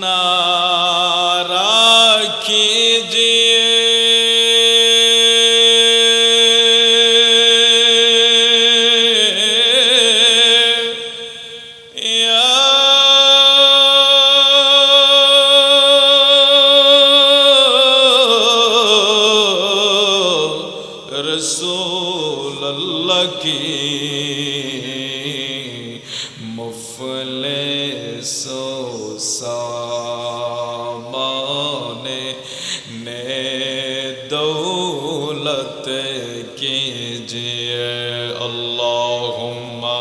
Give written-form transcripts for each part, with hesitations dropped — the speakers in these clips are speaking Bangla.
नारा कीजिए रसूल अल्लाह की मुफलिसो सामाने ने दौलत कीजिए अल्लाहुम्मा।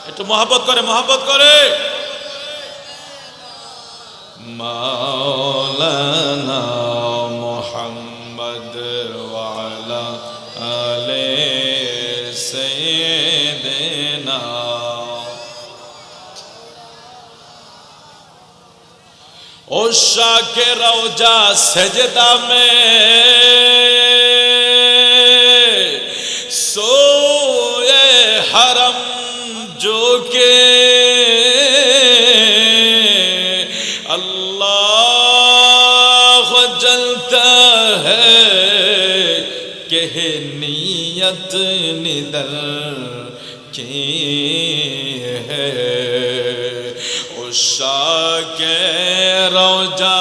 একটু मोहब्बत करे मौलाना मुहम्मद वाला आले सैयदना। ओ शाके रौजा सजदा में सोए हरम जो के अल्लाह जलता है कि नियत निदर की है। उषा के रौजा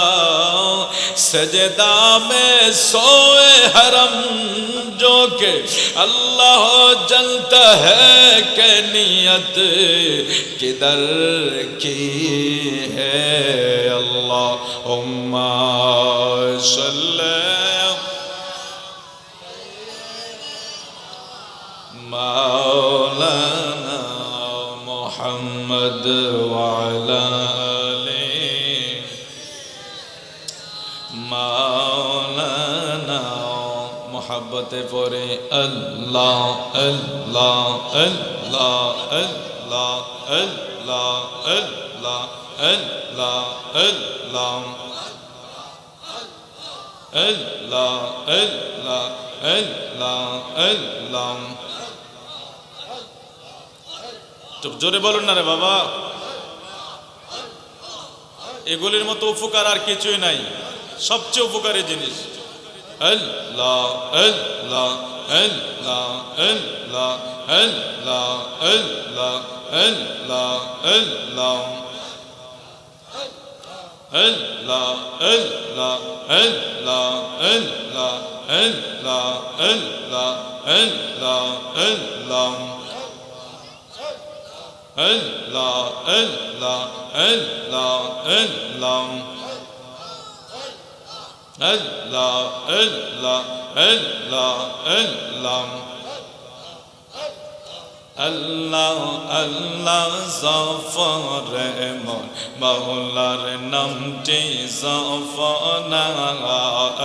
सजदा में सोए हरम जो के अल्लाह जलता है कि नियत किधर की है। अल्लाहुम्मा सल्ली मौलाना मुहम्मद वाला आले मौलाना। मोहब्बत परे अल्लाह अल्लाह अल्लाह अल्लाह अल्लाह अल्लाह अल्लाह अल्लाह अल्लाह अल्लाह अल्लाह अल्लाह। চুপ জোরে বলুন না রে বাবা, এগুলির মতো উপকার আর কিছুই নাই, সবচেয়ে উপকারী জিনিস। আল্লাহ আল্লাহ আল্লাহ আল্লাহ আল্লাহ আল্লাহ আল্লাহ আল্লাহ আল্লাহ আল্লাহ আল্লাহ আল্লাহ আল্লাহ আল্লাহ আল্লাহ আল্লাহ Allah Allah Allah Allah Allah Allah Allah Allah Allah Zafar মন মাওলার নামটি জাফনা।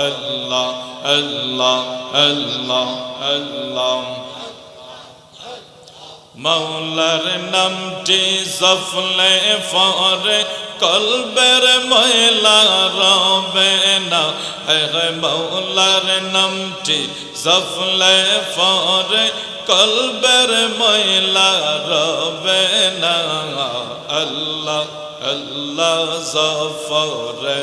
আল্লাহ আল্লাহ আল্লাহ আল্লাহ মৌলার নামটি জফলে ফরে কলবের ময়লা রবে না। হে মৌলার নামটি জফলে ফরে কলবের ময়লা রবে না। আল্লাহ আল্লাহ জাফরে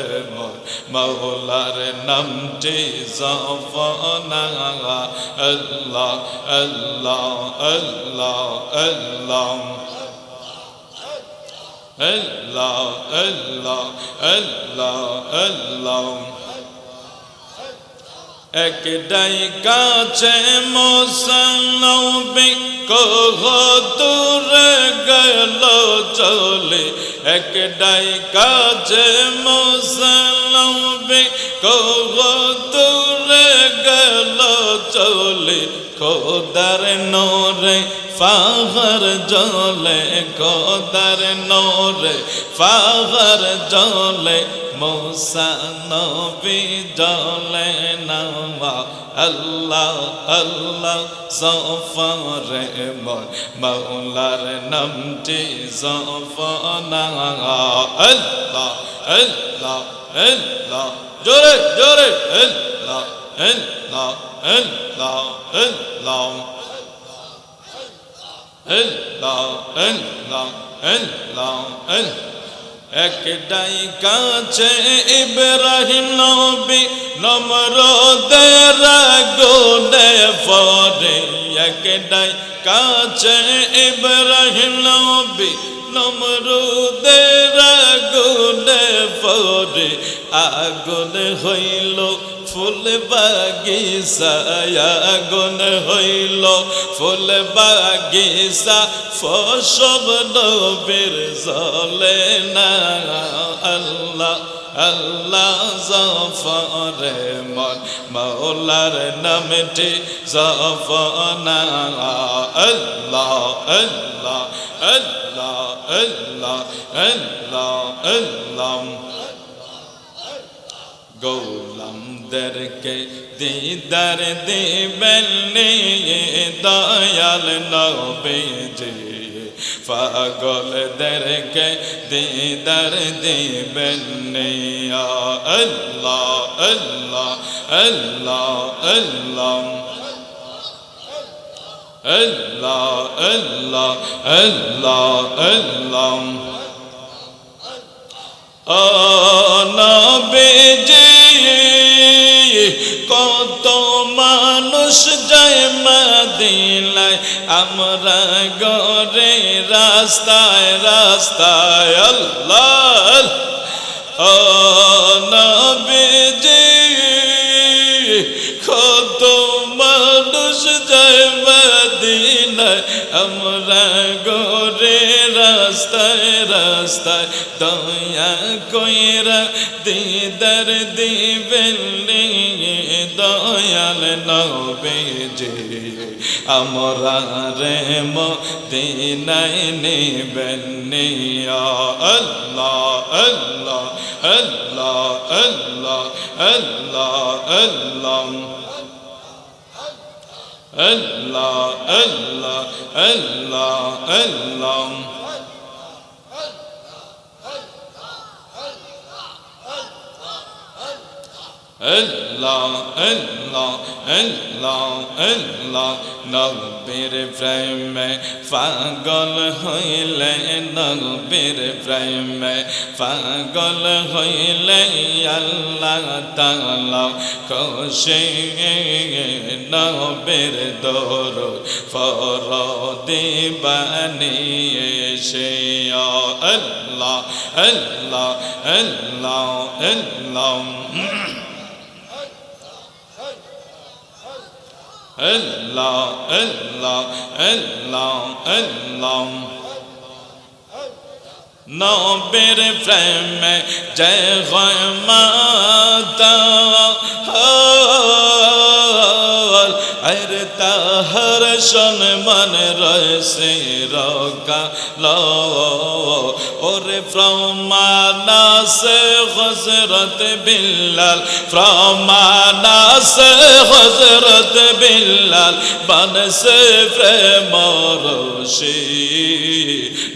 মৌলার নামটি জাফনা। আল্লাহ আল্লাহ আল্লাহ আল্লাহ আল্লাহ আল্লাহ আল্লাহ আল্লাহ। একটাই কাছে মোসানবী কহ দূরে গেল চলে। একটাই কাছে মোসানবী কহ দূরে গেল চলে। খোদার নূরে ফাখর জ্বলে খোদার নূরে ফাখর জ্বলে। मूसा नबी जले नवा अल्लाह अल्लाह ज़फ़रे मौलार नमटी ज़फ़ना अल्लाह अल्लाह अल्लाह जोरे जोरे अल्लाह अल्लाह अल्लाह अल्लाह আল্লাহ আল্লাহ আল্লাহ আল্লাহ একটাই কাছে ইব্রাহিম নবী নমরুদের আগুনে পড়ে একটাই কাছে ইব্রাহিম নবী নমরুদের আগুনে পড়ে আগুন হইল ফুল বাগিচা আগুন হইল ফুল বাগিচা ফসল নবীর জ্বলে না আল্লাহ আল্লাহ জাফরে মন মৌলার নামটি জাফনা আল্লাহ আল্লাহ আল্লাহ আল্লাহ আল্লাহ আল্লাহ গোলামদেরকে দিদার দিবেন দয়াল নবীজি পাগলদেরকে দিদার দিবেন আল্লাহ আল্লাহ আল্লাহ আল্লাহ আল্লাহ আল্লাহ আল্লাহ আল্লাহ ও নবীজি কত মানুষ যায় মদিনায় আমরা গরে রাস্তায় রাস্তায় আল্লাহ ও নবীজি কত মানুষ যায় মদিনায় আমরা গরে রাস্তায় রাস্তায় দয়া কইরা দিদার দিবেন দয়াল নবীজি আমরা রে মদিনায় নিবেন আল্লাহ আল্লাহ আল্লাহ আল্লাহ আল্লাহ আল্লাহ আল্লাহ আল্লাহ আল্লাহ আল্লাহ আল্লাহ আল্লাহ আল্লাহ আল্লাহ নবীর প্রেমে পাগল হইলে নবীর প্রেমে পাগল হইলে আল্লাহ তাআলা খুশি নবীর দরুদ ফরদি বানিয়েছে আল্লাহ আল্লাহ আল্লাহ আল্লাহ Allah, Allah, Allah, Allah. নবীর প্রেমে জয় হয় মাতা আর তাহার সম্মান রয়েছে রকাল ওরে প্রমানাসে হযরত বিল্লাল প্রমানাসে হযরত বিল্লাল বনসে প্রেম রশি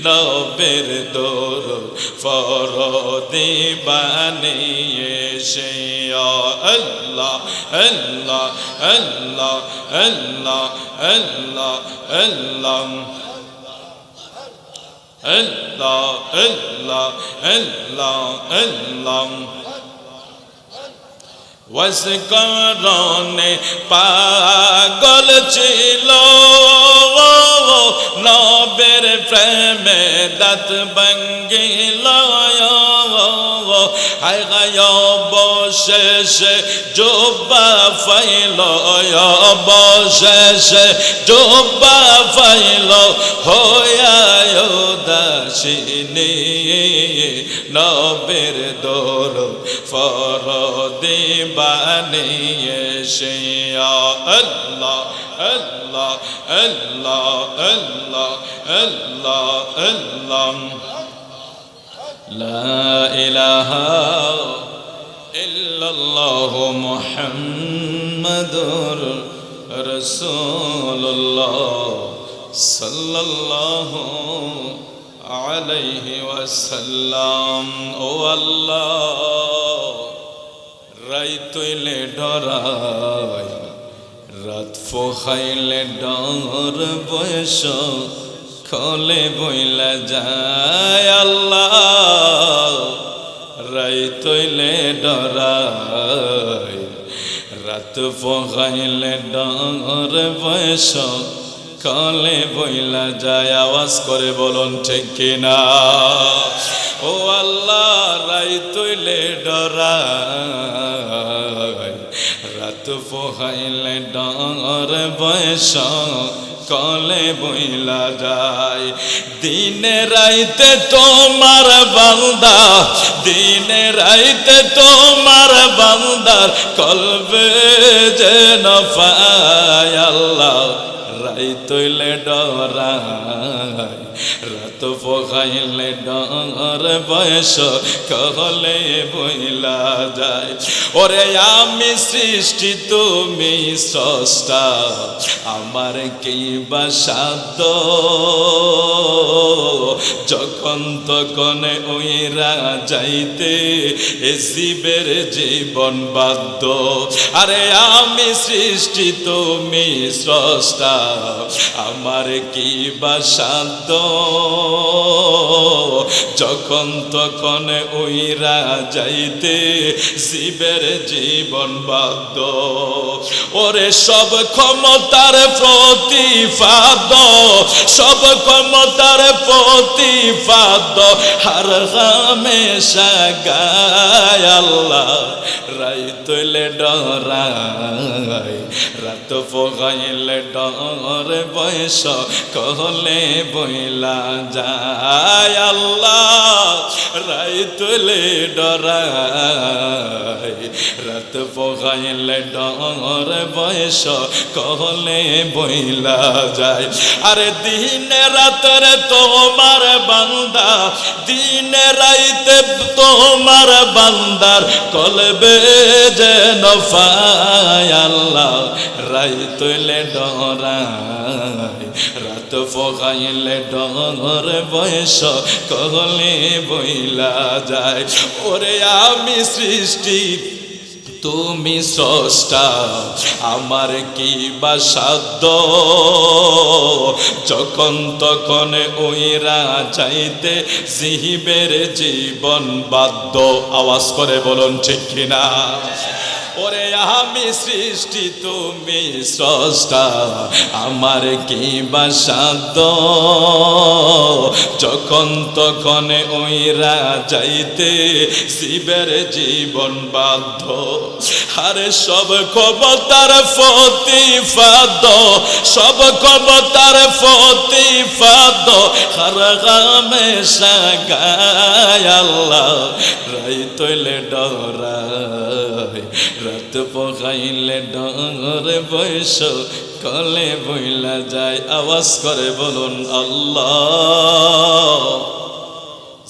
নবীর দরুদ ফরদি বানিয়েছে আল্লাহ আল্লাহ আল্লাহ আল্লাহ আল্লাহ আল্লাহ আল্লাহ আল্লাহ আল্লাহ আল্লাহ ওয়াসকারনে পাগল ছিল নবীর প্রেমে দাঁত ভাঙ্গিল হায় হায় অবশেষে জুব্বা ফাইল অবশেষে জুব্বা ফাইল হইয়া উদাসীনী নবীর দরুদ ফরদি বানিয়েছে আল্লাহ আল্লাহ আল্লাহ আল্লাহ আল্লাহ আল্লাহ লা ইলাহা ইল্লাল্লাহ মুহাম্মাদুর রাসূলুল্লাহ সাল্লাল্লাহু আলাইহি ওয়াসাল্লাম ও আল্লাহ রাইতইলে ডরাই রাত ফোহাইলে ডর বয়স কলে বইলা যায় আল্লাহ রাইতইলে ডরাই রাত পোহাইলে ডর বয়স কলে বইলা যায় আওয়াজ করে বলুন ঠিক কিনা ও আল্লাহ রাইতইলে ডরাই রাত পোহাইলে ডর বয়স কলে বইলা যায় দিনে রাইতে তোমার বান্দা দিনে রাইতে তোমার বান্দার কলবে যেন পায় আল্লাহ রাইতইলে ডরাই রাত পোহাইলে ডর বয়স কলে বইলা যায় ওরে আমি সৃষ্টি তুমি স্রষ্টা আমার কি বা সাধ্য যখন তখন ওইরা যাইতে এ জীবের জীবন বাধ্য আরে আমি সৃষ্টি তুমি স্রষ্টা আমার কি বা সাধ্য যখন তখন ওইরা যাইতে জীবের জীবন বাধ্য ওরে সব ক্ষমতার প্রতিপাদ সব ক্ষমতার প্রতিপাদ হার হামেশা গায় আল্লাহ রাইতইলে ডরাই রাত পোহাইলে ডর বয়স কলে বইলা যায় আল্লাহ রাইতইলে ডরাই রাত পোহাইলে ডর বয়স কলে বইলা যায় আরে দিনে রাতে তোমার বান্দা দিনে রাইতে তোমার বান্দার কলবে যেন পায় আল্লাহ রাইতইলে ডরাই রাত পোহাইলে ডর বয়স কলে বইলা যায় ওরে আমি সৃষ্টি তুমি স্রষ্টা আমার কি বা সাধ্য যখন তখন ওইরা চাইতে জীবের জীবন বাধ্য আওয়াজ করে বলুন ঠিক কিনা ওরে আমি সৃষ্টি তুমি স্রষ্টা আমার কি বা সাধ্য যখন তখন ওইরা যাইতে জীবের জীবন বাধ্য আরে সব ক্ষমতার প্রতিপাদ সব ক্ষমতার প্রতিপাদ হার হামেশা গায় আল্লাহ রাইতইলে ডরাই রাত পোহাইলে ডর বয়স কলে বইলা যায় আওয়াজ করে বলুন আল্লাহ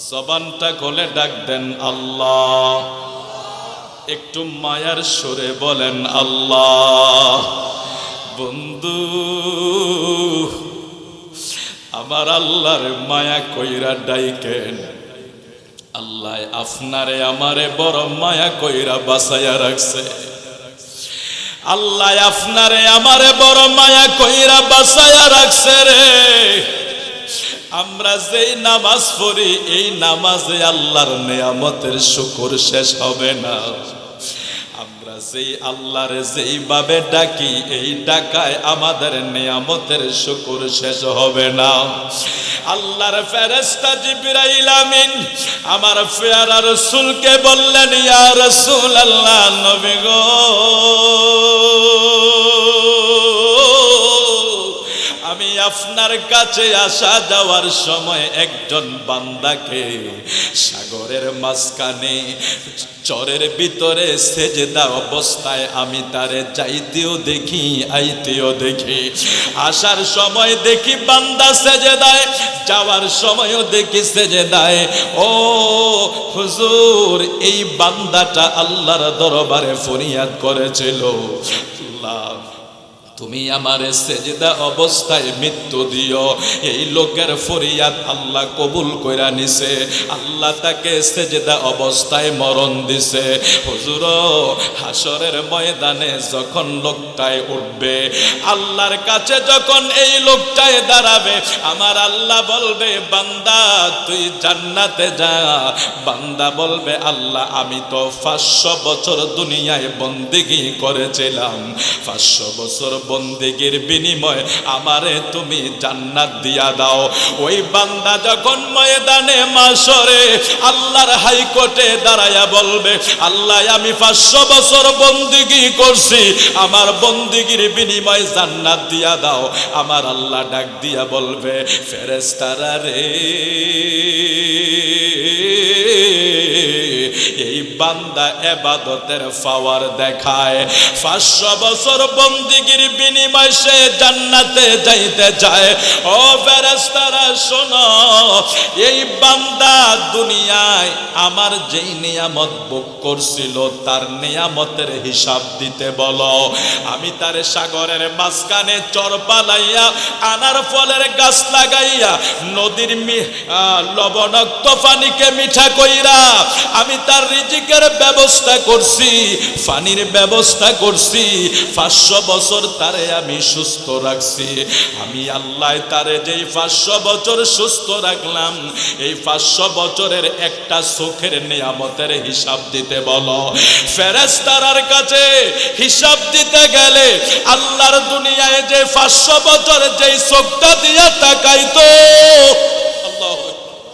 জবানটা খুলে ডাক দেন আল্লাহ একটু মায়ার সুরে বলেন আল্লাহ বন্ধু আমার আল্লাহর মায়া কইরা ডাইকেন আল্লাহ আপনারে আমারে বড় মায়া কইরা বাঁচাইয়া রাখছে আল্লাহ আপনারে আমারে বড় মায়া কইরা বাঁচাইয়া রাখছে রে আমরা যেই নামাজ পড়ি এই নামাজে আল্লাহর নিয়ামতের শুকর শেষ হবে না আমরা যেই আল্লাহর যেইভাবে ডাকি এই ডাকায় আমাদের নিয়ামতের শুকর শেষ হবে না আল্লাহর ফেরেশতা জিবরাইল আমিন আমার পেয়ারা রাসূলকে বললেন ইয়া রাসূলুল্লাহ নবী গো আমি আপনার কাছে আসা যাওয়ার সময় একজন বান্দাকে সাগরের মাঝখানে চরের ভিতরে সেজদা অবস্থায় আমি তারে যাইতেও দেখি আইতেও দেখি আসার সময় দেখি বান্দা সেজদায় যাওয়ার সময়ও দেখি সেজদায় ও হুজুর এই বান্দাটা আল্লাহর দরবারে ফরিয়াদ করেছিল আল্লাহ তুমি আমারে সেজদা অবস্থায় মৃত্যু দিও। এই লোকের ফরিয়াদ আল্লাহ কবুল কইরা নিছে, আল্লাহ তাকে সেজদা অবস্থায় মরণ দিছে। হুজুর, হাসরের ময়দানে যখন লোকটায় উঠবে, আল্লাহর কাছে যখন এই লোকটায় দাঁড়াবে, আমার আল্লাহ বলবে বান্দা তুই জান্নাতে যা। বান্দা বলবে আল্লাহ আমি তো 500 বছর দুনিয়ায় বন্দেগী করেছিলাম, 500 বছর বন্দেগীর বিনিময়ে আমারে তুমি জান্নাত দিয়া দাও। ওই বান্দা যখন ময়দানে মাশরে আল্লাহর হাইকোর্টে দাঁড়ায়া বলবে আল্লাহ আমি 500 বছর বন্দেগী করছি, আমার বন্দেগীর বিনিময়ে জান্নাত দিয়া দাও। আমার আল্লাহ ডাক দিয়া বলবে ফেরেশতারা রে, এই বান্দা ইবাদতের পাওয়ার দেখায়, 500 বছর বন্দেগীর বিনিময়ে সে জান্নাতে যাইতে চায়। ও ফেরেশতারা শোনো, এই বান্দা দুনিয়ায় আমার যেই নিয়ামত ভোগ করছিল তার নিয়ামতের হিসাব দিতে বলো। আমি তার সাগরের মাঝখানে চর বানাইয়া, আনার ফলের গাছ লাগাইয়া, নদীর লবণাক্ত পানিকে মিঠা কইরা আমি তার রিজিকের ব্যবস্থা করছি, পানির ব্যবস্থা করছি। 500 বছর তারে আমি সুস্থ রাখছি। আমি আল্লাহ তারে যেই 500 বছর সুস্থ রাখলাম, এই 500 বছরের একটা চোখের নিয়ামতের হিসাব দিতে বলো। ফেরেশতার কাছে হিসাব দিতে গেলে আল্লাহর দুনিয়ায় যে 500 বছর যেই চোখটা দিয়া তাকাইতো, আল্লাহু আকবার,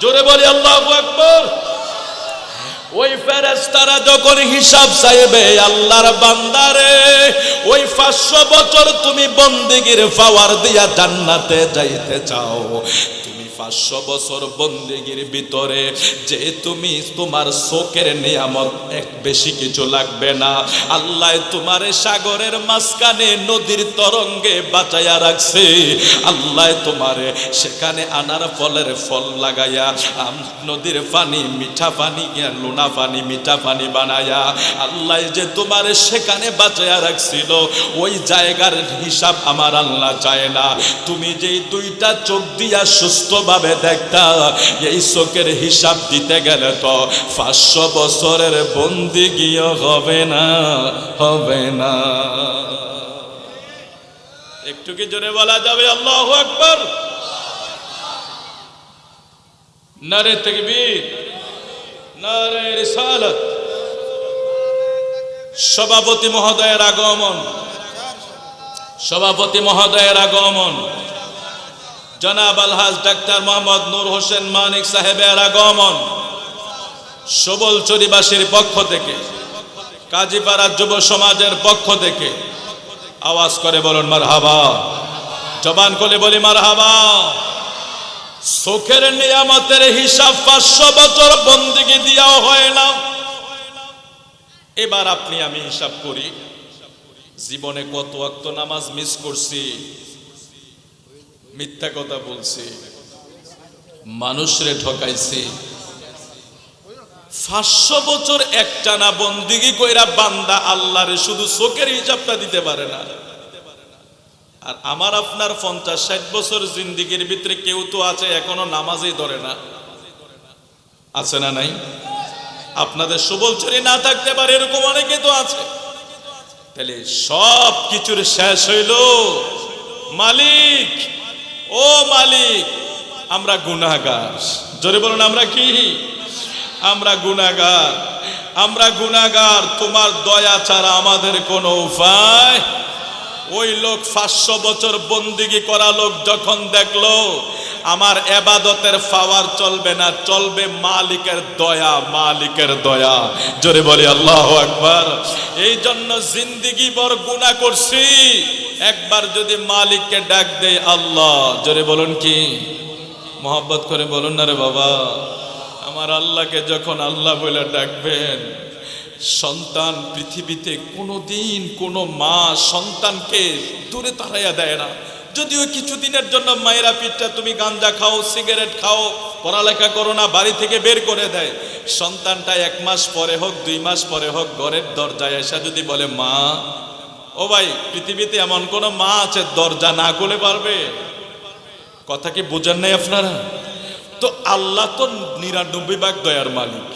জোরে বলি আল্লাহু আকবার। ওই ফেরেশতারা যখন হিসাব চাইবে আল্লাহর বান্দারে ওই 500 বছর তুমি বন্দেগীর পাওয়ার দিয়া জান্নাতে যাইতে চাও, 500 বছর বন্দেগীর ভিতরে যে তুমি তোমার চোখের নিয়ামত এক বেশি কিছু লাগবে না। আল্লাহ তোমার সাগরের মাঝখানে নদীর তরঙ্গে বাঁচাইয়া রাখছে। আল্লাহ তোমারে সেখানে আনার ফলের ফল লাগাইয়া নদীর পানি মিঠা পানি লোনা পানি মিঠা পানি বানায়া আল্লাহ যে তোমারে সেখানে বাঁচাইয়া রাখছিল, ওই জায়গার হিসাব আমার আল্লাহ চায় না। তুমি যেই 2টা চোখ দিয়া সুস্থ ভাবে দেখতা, এই চোখের হিসাব দিতে গেলে তো 500 বছরের বন্দেগীও হবে না, হবে না। একটু কি জোরে বলা যাবে আল্লাহু আকবার? নারে তাকবীর, নারে রিসালাত। সভাপতি মহোদয়ের আগমন, সভাপতি মহোদয়ের আগমন, জনাব আলহাজ ডাক্তার মোহাম্মদ নূর হোসেন মানিক সাহেবের আগমন, সবলচরীবাসীর পক্ষ থেকে, কাজীপাড়া যুব সমাজের পক্ষ থেকে আওয়াজ করে বলুন মারহাবা, জবান করে বলি মারহাবা। চোখের নিয়ামতের হিসাব 500 বছর বন্দেগী দিয়াও হয় না। এবার আপনি আমি হিসাব করি, জীবনে কত ওয়াক্ত নামাজ মিস করছি, মিথ্যা কথা বলছি, মানুষরে ঠকাইছি। 500 বছর একটানা বন্দেগী কইরা বান্দা আল্লাহরে শুধু চোখের হিসাবটা দিতে পারে না। আর আমার আপনার 50-60 বছর জিন্দেগির ভিতরে কেউ তো আছে এখনো নামাজই ধরে না, আছে না নাই? আপনাদের সবলচরী না থাকতে পারে, এরকম অনেকে তো আছে। তাহলে সব কিছুর শেষ হইল মালিক। ও মালিক, আমরা গুনাহগার। জোরে বলুন আমরা কি? আমরা গুনাহগার, আমরা গুনাহগার। তোমার দয়া ছাড়া আমাদের কোনো উপায়। ওই লোক 500 বছর বন্দেগী করা লোক যখন দেখলো আমার ইবাদতের পাওয়ার চলবে না, চলবে মালিকের দয়া, মালিকের দয়া। জোরে বলি আল্লাহু আকবার। এই জন্য জিন্দেগি ভর গুনাহ করছি, একবার যদি মালিককে ডাক দেই আল্লাহ, জোরে বলুন কি? মোহাব্বত করে বলুন না রে বাবা। আমার আল্লাহকে যখন আল্লাহ বলে ডাকবেন, সন্তান পৃথিবীতে কোনোদিন কোনো মা সন্তানকে দূরে তাড়াইয়া দেয় না। যদিও কিছুদিনের জন্য মায়েরা পিঠটা তুমি গাঞ্জা খাও, সিগারেট খাও, পড়ালেখা করো না, বাড়ি থেকে বের করে দেয়। সন্তানটা 1 মাস পরে হোক 2 মাস পরে হোক ঘরের দরজায় এসে যদি বলে মা, ও ভাই, পৃথিবীতে এমন কোন মা আছে দরজা না খুলে পারবে? কথা কি বুঝেন নাই আপনারা? তো আল্লাহ তো 99 ভাগ দয়ার মালিক।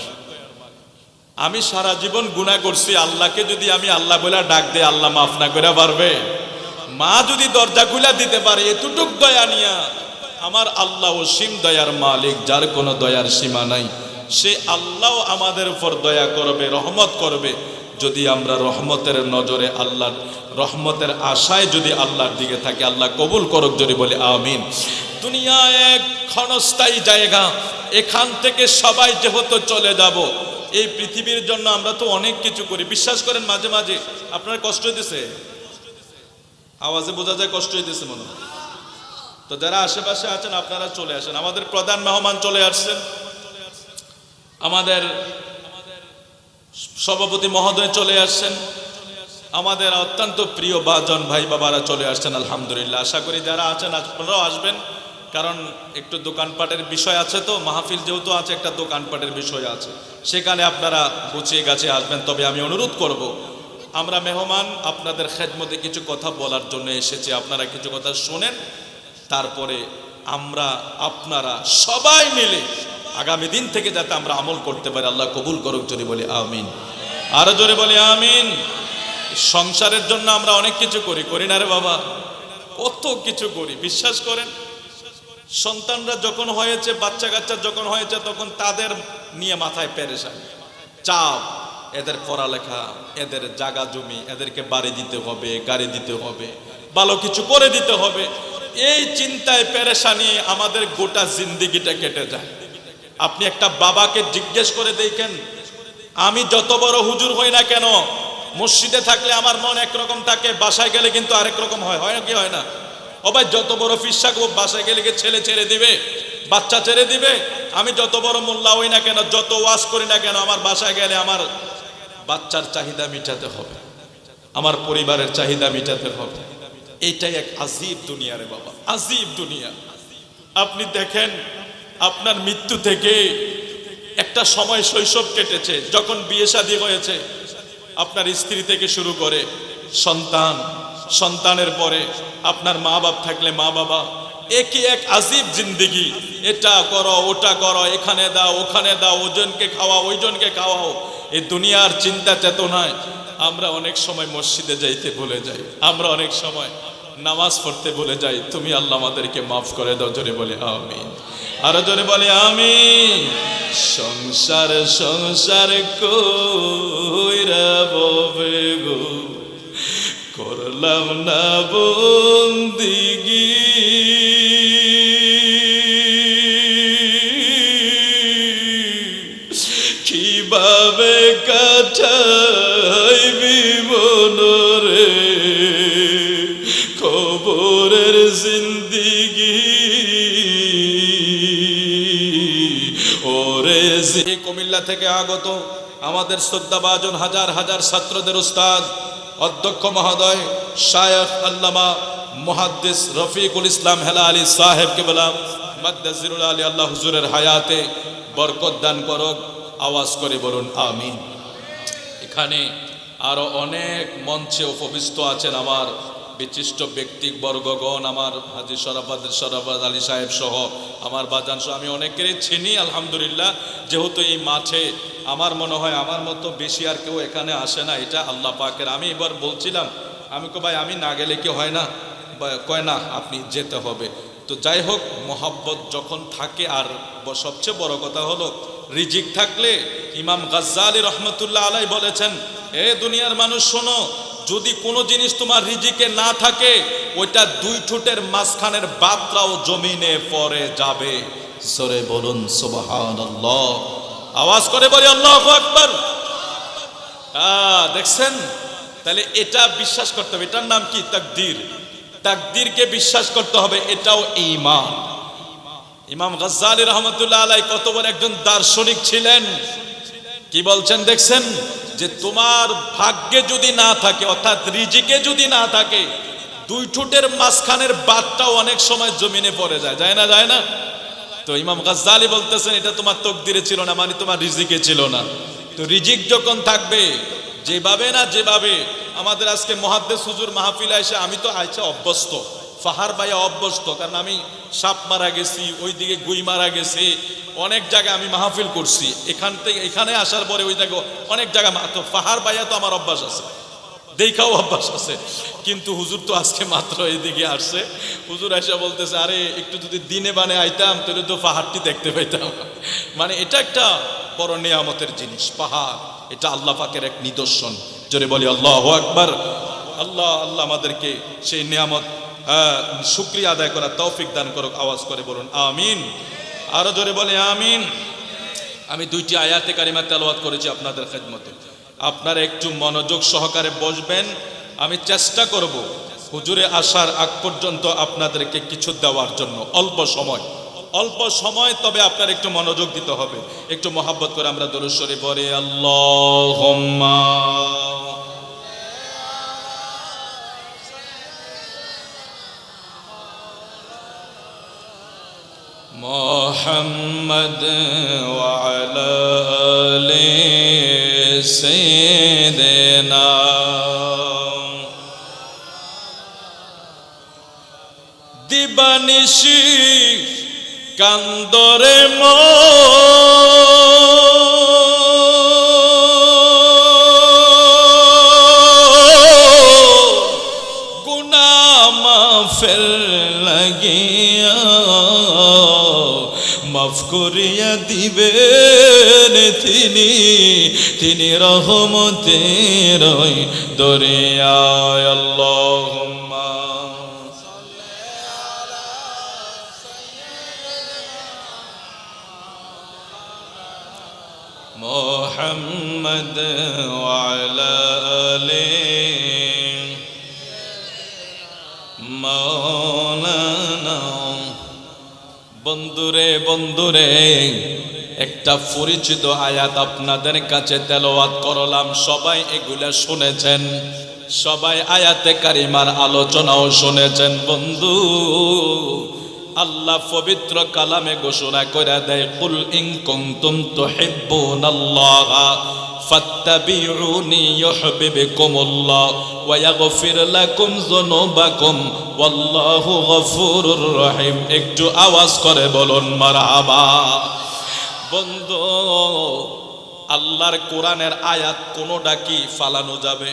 আমি সারা জীবন গুনাহ করছি, আল্লাহকে যদি আমি আল্লাহ বলে ডাক দেই, আল্লাহ মাফ না করে পারবে? মা যদি দরজা খুলে দিতে পারে, এতটুক দয়া নিয়া, আমার আল্লাহ অসীম দয়ার মালিক, যার কোনো দয়ার সীমা নাই। সে আল্লাহ আমাদের উপর দয়া করবে, রহমত করবে, যদি আমরা রহমতের নজরে, আল্লাহর রহমতের আশায় যদি আল্লাহর দিকে থাকি। আল্লাহ কবুল করুক, যদি বলি আমিন। দুনিয়া এক ক্ষণস্থায়ী জায়গা, এখান থেকে সবাই যেহেতু চলে যাব। এই পৃথিবীর জন্য আমরা তো অনেক কিছু করি, বিশ্বাস করেন। মাঝে মাঝে আপনার কষ্ট হইতেছে, আওয়াজে বোঝা যায় কষ্ট হইতেছে মনে হয়। তো যারা আশেপাশে আছেন আপনারা চলে আসেন। আমাদের প্রধান মেহমান চলে আসছেন, আমাদের সভাপতি মহোদয় চলে আসছেন, আমাদের অত্যন্ত প্রিয় বাজন ভাই বাবারা চলে আসছেন। আলহামদুলিল্লাহ। আশা করি যারা আছেন আপনারাও আসবেন, কারণ একটু দোকানপাটের বিষয় আছে, তো মাহফিল যেহেতু আছে, একটা দোকানপাটের বিষয় আছে, সেখানে আপনারা গুছিয়ে গাছিয়ে আসবেন। তবে আমি অনুরোধ করব, আমরা মেহমান আপনাদের খেদমতে কিছু কথা বলার জন্য এসেছি, আপনারা কিছু কথা শোনেন, তারপরে আমরা আপনারা সবাই মিলে আগামী দিন থেকে যাতে আমরা আমল করতে পারি। আল্লাহ কবুল করুক, যদি বলি আমিন। আরো জোরে বলি আমিন। সংসারের জন্য আমরা অনেক কিছু করি, করি না রে বাবা? কত কিছু করি, বিশ্বাস করেন। সন্তানরা যখন হয়েছে, বাচ্চা কাচ্চা যখন হয়েছে, তখন তাদের নিয়ে মাথায় পেরেশান, চাপ, এদের পড়ালেখা, এদের জায়গা জমি, এদেরকে বাড়ি দিতে হবে, গাড়ি দিতে হবে, ভালো কিছু করে দিতে হবে। এই চিন্তায় পেরেশানি আমাদের গোটা জিন্দিগিটা কেটে যায়। আপনি একটা বাবাকে জিজ্ঞেস করে দেখেন, আমি যত বড় হুজুর হই না কেন, মসজিদে থাকলে আমার মন একরকম থাকে, বাসায় গেলে কিন্তু আরেক রকম হয়। হয় না কি হয় না? ও ভাই, যত বড় ফিসাক ও বাসায় গেলে কি ছেলে ছেড়ে দিবে, বাচ্চা ছেড়ে দিবে? আমি যত বড় মোল্লা হই না কেন, যত ওয়াজ করি না কেন, আমার বাসায় গেলে আমার বাচ্চার চাহিদা মিটাতে হবে, আমার পরিবারের চাহিদা মিটাতে হবে। এইটাই এক আজীব দুনিয়া রে বাবা, আজীব দুনিয়া। আপনি দেখেন, আপনার মৃত্যু থেকে একটা সময় শৈশব কেটেছে, যখন বিয়ে শাদী হয়েছে, আপনার স্ত্রী থেকে শুরু করে সন্তান, সন্তানের পরে আপনার মা বাপ থাকলে মা বাবা, একই এক আজীব জিন্দেগি। এটা করো, ওটা করো, এখানে দাও, ওখানে দাও, ওজনকে খাওয়াও, ওইজনকে খাওয়াও। এই দুনিয়ার চিন্তা চেতনায় আমরা অনেক সময় মসজিদে যাইতে ভুলে যাই, আমরা অনেক সময় নামাজ পড়তে ভুলে যাই। তুমি আল্লাহ আমাদেরকে মাফ করে দাও, জোরে বলে আমিন। আরো জোরে বলে আমিন। সংসার সংসার কইরা ববে গো, করলাম না বন্দিগি, কিভাবে কাটাইবি মনরে খবরের জিন্দিগি। ওরে কুমিল্লা থেকে আগত আমাদের শ্রদ্ধাভাজন হাজার হাজার ছাত্রদের উস্তাদ অধ্যক্ষ মহোদয় শায়খ আল্লামা মুহাদ্দিস রফিকুল ইসলাম হেলা আলী সাহেবকে বললাম, মাদ্দাজিরুল আলী আল্লাহ হুজুরের হায়াতে বরকত দান করুক। আওয়াজ করে বলুন আমিন। এখানে আরো অনেক মঞ্চে উপবিষ্ট আছেন আমার বিশিষ্ট ব্যক্তিবর্গগণ, আমার হাজী শরাফত আলী সাহেব সহ আমার বাজান সহ, আমি অনেকেরই চিনি আলহামদুলিল্লাহ। যেহেতু এই মাঠে আমার মনে হয় আমার মতো বেশি আর কেউ এখানে আসে না, এটা আল্লাহ পাকের। আমি এবার বলছিলাম, আমি কো ভাই আমি না গেলে কি হয় না? কয় না, আপনি যেতে হবে। তো যাই হোক, মোহাব্বত যখন থাকে, আর সবচেয়ে বড় কথা হলো রিজিক থাকলে, ইমাম গাজ্জালি রহমতুল্লাহ আলাই বলেছেন, এ দুনিয়ার মানুষ শোনো, যদি কোনো জিনিস তোমার রিজিকে না থাকে, ওইটা দুই ঠোঁটের মাঝখানের বাতরাও জমিনে পড়ে যাবে। জোরে বলুন সুবহানাল্লাহ। আওয়াজ করে বলি আল্লাহু আকবার। দেখছেন, তাহলে এটা বিশ্বাস করতে হবে। এটার নাম কি? তাকদীর। তাকদীরকে বিশ্বাস করতে হবে, এটাও ঈমান। ইমাম গাজ্জালি রহমতুল্লাহ আলাই কত বড় একজন দার্শনিক ছিলেন। কি বলছেন দেখছেন, যে তোমার ভাগ্যে যদি না থাকে, অর্থাৎ রিজিকে যদি না থাকে, দুই ঠোঁটের মাঝখানের বাতটাও অনেক সময় জমিনে পড়ে যায়, যায় না? যায় না? তো ইমাম গাজ্জালি বলতেছেন, এটা তোমার তকদিরে ছিল না, মানে তোমার রিজিকে ছিল না। তো রিজিক যখন থাকবে, যেভাবে আমাদের আজকে মুহাদ্দিস হুজুর মাহফিলে এসে, আমি তো আইসা অভ্যস্ত, ফাহার ভাইয়া অভ্যস্ত, কারণ আমি সাপ মারা গেছি, ওইদিকে গুই মারা গেছে, অনেক জায়গায় আমি মাহফিল করছি। এখানে আসার পরে ওই জায়গায় অনেক জায়গায়, তো ফাহার ভাইয়া তো আমার অভ্যাস আছে, দেখাও অভ্যাস আছে। কিন্তু হুজুর তো আজকে মাত্র এইদিকে আসছে। হুজুর এসে বলতেছে, আরে একটু যদি দিনে বানে আইতাম তাহলে তো পাহাড়টি দেখতে পাইতাম। মানে এটা একটা বড় নিয়ামতের জিনিস, পাহাড়, এটা আল্লাহ পাকের এক নিদর্শন। জোরে বলি আল্লাহু আকবার। আল্লাহ আমাদেরকে সেই নিয়ামত শুকরিয়া আদায় করার তৌফিক দান করুক। আওয়াজ করে বলুন আমিন। আরো জোরে বলে আমিন। আমি 2টি আয়াতে কারিমা তেলাওয়াত করেছি আপনাদের খেদমতে। আপনারা একটু মনোযোগ সহকারে বসবেন। আমি চেষ্টা করব হুজুরে আসার আগ পর্যন্ত আপনাদেরকে কিছু দেওয়ার জন্য। অল্প সময়, তবে আপনার একটু মনোযোগ দিতে হবে। একটু মহাব্বত করে আমরা দরুদ শরীফ পড়ি। আল্লাহুম্মা মুহাম্মদ ওয়া আলা আলি সাইয়্যিদিনা দিবানিশি কান্দরে গুনাহ মাফের লাগিয়া মাফ করিয়া দিবেন তিনি রহমতের দরিয়ায়। আল্লাহুম্মা মুহাম্মদ ওয়া আলা আলি মাওলানা। বন্ধুরে একটা পরিচিত আয়াত আপনাদের কাছে তেলাওয়াত করলাম। সবাই এগুলা শুনেছেন, সবাই আয়াতে কারিমার আলোচনাও শুনেছেন। বন্ধু, আল্লাহ পবিত্র কালামে ঘোষণা করে দেয়, কুল ইন কুনতুম তুহিব্বুনাল্লাহা ফাত্তাবিউনি ইউহিব্বুকুমুল্লাহ ওয়া ইয়াগফির লাকুম যুনুবাকুম ওয়াল্লাহু গফুরুর রহিম। একটু আওয়াজ করে বলুন মারহাবা। বন্ধু, আল্লাহর কোরআনের আয়াত কোনোটা কি ফালানো যাবে?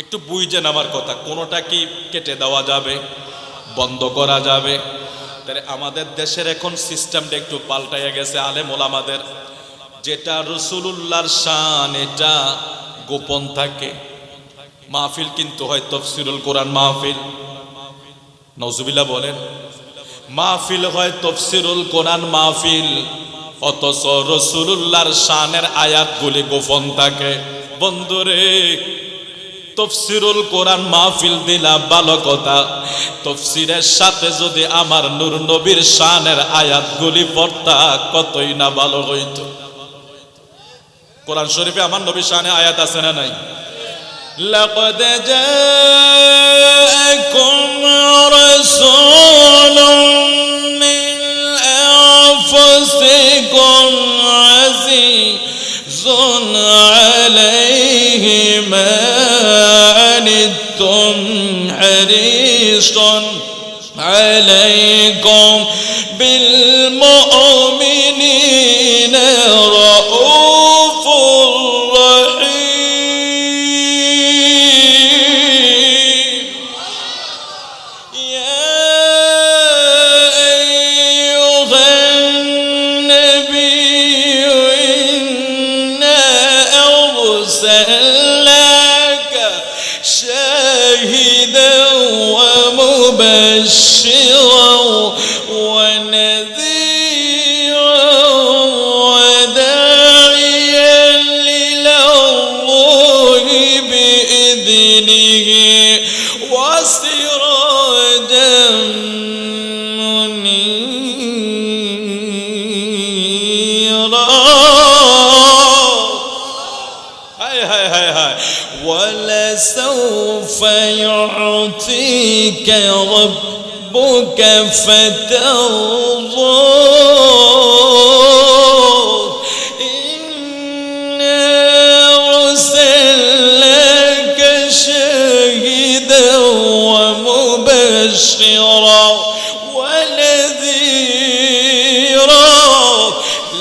একটু বুঝেন আমার কথা। কোনোটা কি কেটে দেওয়া যাবে, বন্ধ করা যাবে? তাহলে আমাদের দেশের এখন সিস্টেমটা একটু পাল্টাইয়া গেছে। আলেম ওলামাদের যেটা রাসূলুল্লাহর শান, এটা গোপন থাকে। মাহফিল কিন্তু হয় তাফসীরুল কোরআন মাহফিল, নাউজুবিল্লাহ বলেন, মাহফিল হয় তাফসীরুল কোরআন মাহফিল, অথচ রাসূলুল্লাহর শানের আয়াতগুলি গোপন থাকে। বন্ধুরে, তাফসীরুল কোরআন মাহফিল দিলা ভালো কথা, তাফসীরের সাথে যদি আমার নূর নবীর শানের আয়াতগুলি পড়তা কতই না ভালো হইতো। কোরআন শরীফে আমার নবীর শানে আয়াত আছে না নাই? লাকাদ জাআকুম রাসূলুম মিন আনফুসিকুম আজিজুন আলাইহি মা আনিতুম হারিসুন আলাইকুম বিল মুমিনিনা রাউফুর রহিম। ইয়া আইয়ুহান নাবিয়্যু ইন্না আরসালনাকা শাহিদান ওয়া মুবাশশিরান ওয়া নাযীরান ওয়া দা'iyan ইলাল্লাহি বিইذনিহি ওয়া সিরাjan মুনীরা। হায় হায় হায় হায়। وَلَسَوْفَ يُعْطِيكَ رَبُّكَ فَتَرْضَىٰ إِنَّا أَرْسَلْنَاكَ بشيرا ونذيرا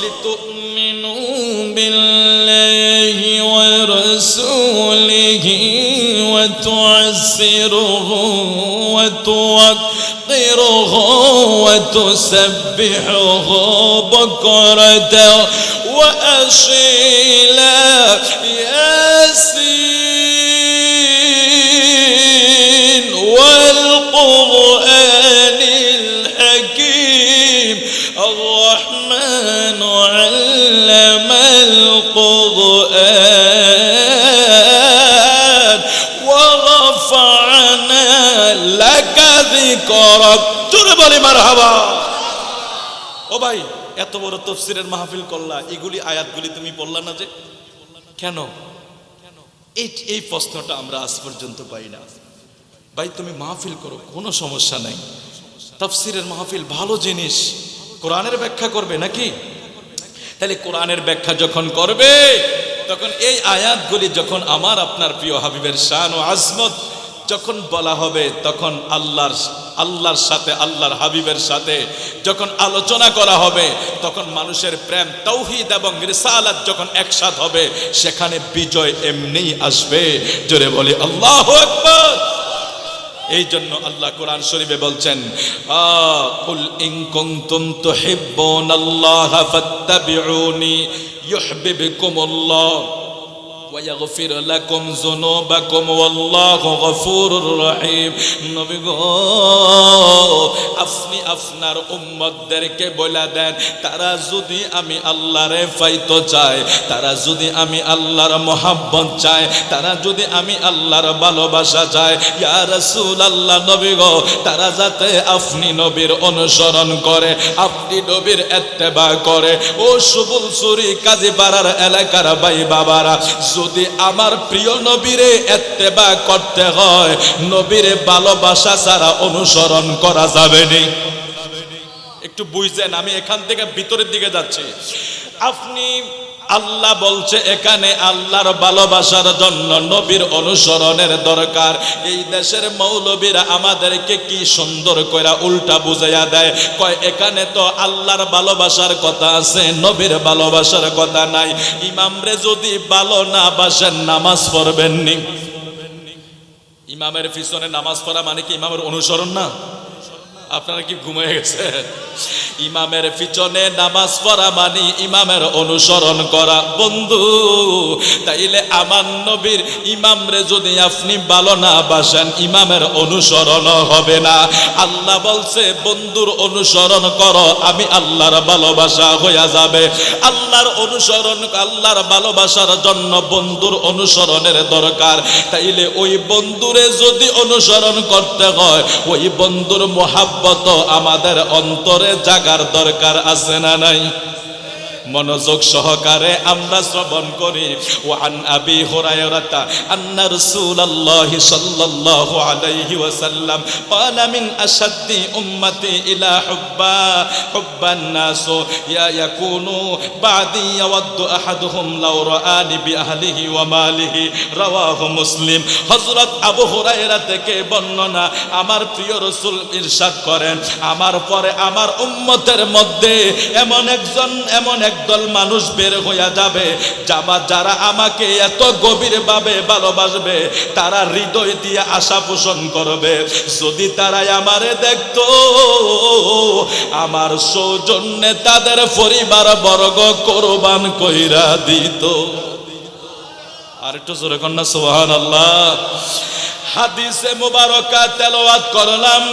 لتؤمنوا بالله ورسوله وتعزروه وتوقروه وتسبحوه بكرة وأصيلا ياسين والقرآن الحكيم الرحمن علم القرآن ورفعنا لك ذكرك জোরে বলি মারহাবা। ও ভাই, এত বড় তাফসীরের মাহফিল করলা, এগুলি আয়াতগুলি তুমি পড়লা না যে কেন? এই প্রশ্নটা আমরা আজ পর্যন্ত পাই না। ভাই তুমি মাহফিল করো, কোনো সমস্যা নাই, তাফসীরের মাহফিল ভালো জিনিস। কোরআনের ব্যাখ্যা করবে নাকি? তাহলে কোরআনের ব্যাখ্যা যখন করবে, তখন এই আয়াতগুলি যখন আমার আপনার প্রিয় হাবিবের শান ও আজমত যখন বলা হবে, তখন আল্লাহর সাথে আল্লাহর হাবিবের সাথে যখন আলোচনা করা হবে, তখন মানুষের প্রেম, তাওহীদ এবং রিসালাত যখন একসাথ হবে, সেখানে বিজয় এমনিই আসবে। জোরে বলি আল্লাহু আকবার। এই জন্য আল্লাহ কোরআন শরীফে বলছেন, কুল ইন কুনতুম তুহিব্বুনাল্লাহা ফাত্তাবিউনি ইউহিব্বুকুমুল্লাহ ওয়া ইয়াগফির লাকুম যুনুবাকুম ওয়াল্লাহু গফুরুর রহিম। নবী গো, আপনি আপনার উম্মতদেরকে বলে দেন, তারা যদি আমি আল্লাহরে পাইতে চায়, তারা যদি আমি আল্লাহর মহব্বত চায়, তারা যদি আমি আল্লাহর ভালোবাসা চায়, ইয়া রাসূলুল্লাহ নবী গো, তারা যাতে আপনি নবীর অনুসরণ করে, আপনি নবীর ইত্তেবা করে। ও সুবুল সুরি কাজীপাড়ার এলাকার ভাই বাবারা, যদি আমার প্রিয় নবীরে ইত্তেবা করতে হয়, নবীর ভালোবাসা ছাড়া অনুসরণ করা যাবে না। একটু বুঝছেন, আমি এখান থেকে ভিতরের দিকে যাচ্ছি। আপনি আল্লাহ বলছে এখানে আল্লাহর ভালোবাসার জন্য নবীর অনুসরণের দরকার। এই দেশের মৌলবীরা আমাদেরকে কি সুন্দর করে উল্টা বুঝাইয়া দেয়, কয় এখানে তো আল্লাহর ভালোবাসার কথা আছে, নবীর ভালোবাসার কথা নাই। ইমামরে যদি ভালো না বাসেন, নামাজ পড়বেন নি? ইমামের পিছনে নামাজ পড়া মানে কি ইমামের অনুসরণ না? আপনারা কি ঘুমিয়ে গেছে? ইমামের পিছনে নামাজ পড়া মানে ইমামের অনুসরণ করা। বন্ধু, তাইলে আমার নবীর ইমামরে যদি আপনি ভালো না বাসেন, ইমামের অনুসরণ হবে না। আল্লাহ বলছে বন্ধুর অনুসরণ করো, আমি আল্লাহর ভালোবাসা হইয়া যাবে। আল্লাহর অনুসরণ, আল্লাহর ভালোবাসার জন্য বন্ধুর অনুসরণের দরকার। তাইলে ওই বন্ধুরে যদি অনুসরণ করতে হয়, ওই বন্ধুর মহাব্বত আমাদের অন্তরে জাগার দরকার আছে না নাই? মনোযোগ সহকারে আমরা শ্রবণ করি। ওয়ান আবি হুরায়রাতা আন্না রাসূলুল্লাহ সাল্লাল্লাহু আলাইহি ওয়াসাল্লাম ক্বালা মিন আশাদ্দি উম্মতি ইলা হুব্বান নাস ইয়াকুনু বাদি ইয়াওয়াদ্দু আহাদুহুম লাউ রাআনি বিআহলিহি ওয়া মালিহি। রাওয়াহু মুসলিম। হযরত আবু হুরায়রা থেকে বর্ণনা, আমার প্রিয় রাসূল ইরশাদ করেন, আমার পরে আমার উম্মতের মধ্যে এমন একদল মানুষ বের হইয়া যাবে, যারা আমাকে এত গভীরভাবে ভালোবাসবে, তারা হৃদয় দিয়ে আশা পোষণ করবে, যদি তারা আমারে দেখতো, আমার সৌজন্যে তাদের পরিবার বর্গ কোরবান কইরা দিত। আর একটু জোরে কন্যা সুবহানাল্লাহ। হাদিসে মুবারকা তেলাওয়াত করলাম,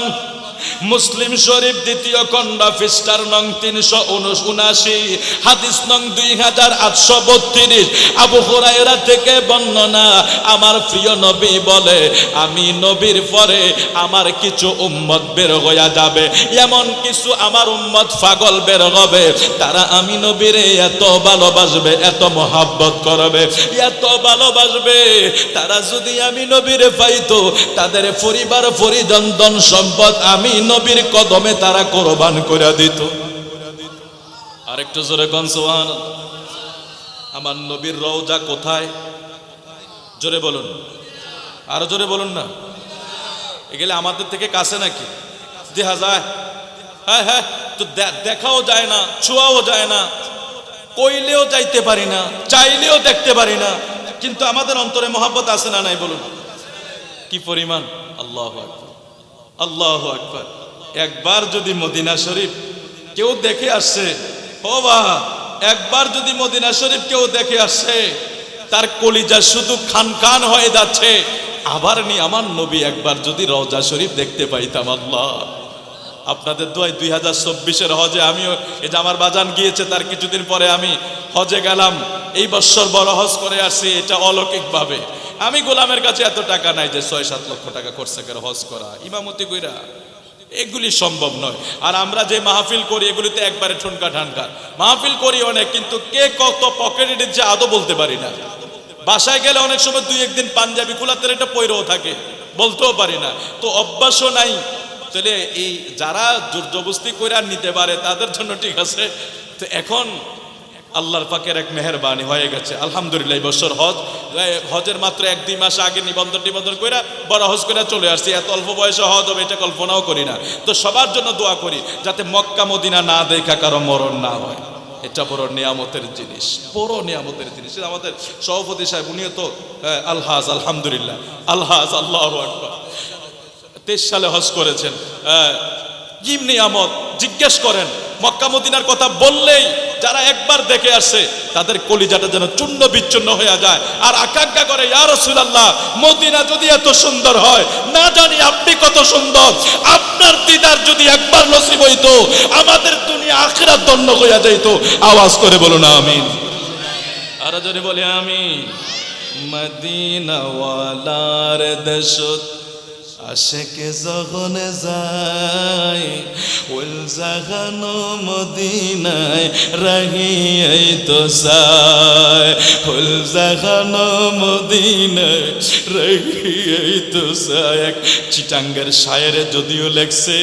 মুসলিম শরীফ দ্বিতীয় খণ্ড পৃষ্ঠার নং 379, হাদিস নং 2832। আবু হুরায়রা থেকে বর্ণনা, আমার প্রিয় নবী বলে, আমি নবীর পরে আমার কিছু উম্মত বের হইয়া যাবে, এমন কিছু আমার উম্মত পাগল বের হবে, তারা আমি নবীরে এত ভালোবাসবে, এত মহব্বত করবে, এত ভালোবাসবে, তারা যদি আমি নবীরে পাইতো, তাদের পরিবার পরিজন ধন সম্পদ আমি নবীর কদমে তারা কোরবান করে দিত। আর একটু জোরে কোন সুবহানাল্লাহ। আমার নবীর রওজা কোথায়? জোরে বলুন, আরো জোরে বলুন না। এগুলো আমাদের থেকে কাছে নাকি দেখা যায়? হ্যাঁ হ্যাঁ, তো দেখাও যায় না, ছোঁয়াও যায় না, কইলেও যাইতে পারি না, চাইলেও দেখতে পারি না, কিন্তু আমাদের অন্তরে মহব্বত আছে না নাই বলুন? কি পরিমাণ! আল্লাহু আকবার, আল্লাহু আকবার। একবার যদি মদিনা শরীফ কেউ দেখে আসছে, ও বাহ, একবার যদি মদিনা শরীফ কেউ দেখে আসছে, তার কলিজা শুধু খান খান হয়ে যাচ্ছে। আবার নি আমার নবী একবার যদি রওজা শরীফ দেখতে পাইতাম। আল্লাহ, আপনাদের দোয়ায় 2024-এর হজে আমিও, এই যে আমার বাজান গিয়েছে তার কিছুদিন পরে আমি হজে গেলাম, এই বছর বড় হজ করে আসছি। এটা অলৌকিকভাবে, আমি গোলামের কাছে এত টাকা নাই যে 6-7 লক্ষ টাকা খরচা করে হজ করা, ইমামতি কইরা, এগুলি সম্ভব নয়। আর আমরা যে মাহফিল করি এগুলিতে একবারে ঠুনকা ঠানকা মাহফিল করি অনেক, কিন্তু কে কত পকেটে দিচ্ছে আদৌ বলতে পারি না। বাসায় গেলে অনেক সময় 2-1 দিন পাঞ্জাবি খোলাতে এটা পয়রাও থাকে, বলতেও পারি না, তো অভ্যাসও নাই। তাহলে এই যারা জোর জবরদস্তি করে আর নিতে পারে তাদের জন্য ঠিক আছে। তো এখন আল্লাহর পাকের এক মেহেরবানি হয়ে গেছে আলহামদুলিল্লাহ। এই বছর হজের মাত্র 1-2 মাস আগে নিবন্ধন করে বড় হজ করে চলে আসছি। এত অল্প বয়সে হজ হবে এটা কল্পনাও করি না। তো সবার জন্য দোয়া করি যাতে মক্কা মদিনা না দেখা কারো মরণ না হয়। এটা বড় নিয়ামতের জিনিস, বড় নিয়ামতের জিনিস। আমাদের সভাপতি সাহেব উনিও তো আলহাজ, আলহামদুলিল্লাহ আলহাজ, আল্লাহু আকবার, 23 সালে হজ করেছেন। কি নিয়ামত! জিজ্ঞেস করেন, মক্কা মদিনার কথা বললেই যারা একবার দেখে আসে তাদের কলিজাটা যেন চূর্ণ বিচ্ছিন্ন হয়ে যায়, আর আকাঙ্ক্ষা করে, ইয়া রাসূলুল্লাহ, মদিনা যদি এত সুন্দর হয়, না জানি আপনি কত সুন্দর, আপনার দিদার যদি একবার নসিব হইতো, আমাদের দুনিয়া আখিরাত ধন্য হইয়া যাইতো। আওয়াজ করে বলুন আমিন। আর যদি বলি আমিন। মদিনা ওয়ালার দেশত আশেকে যখন যায়, ওল জাগানো মদিনায় রাহিয়াই তো চায়, ওল জাগানো মদিনায় রাহিয়াই তো চায়। এক চিটাঙ্গের শায়েরে যদিও লেখছে,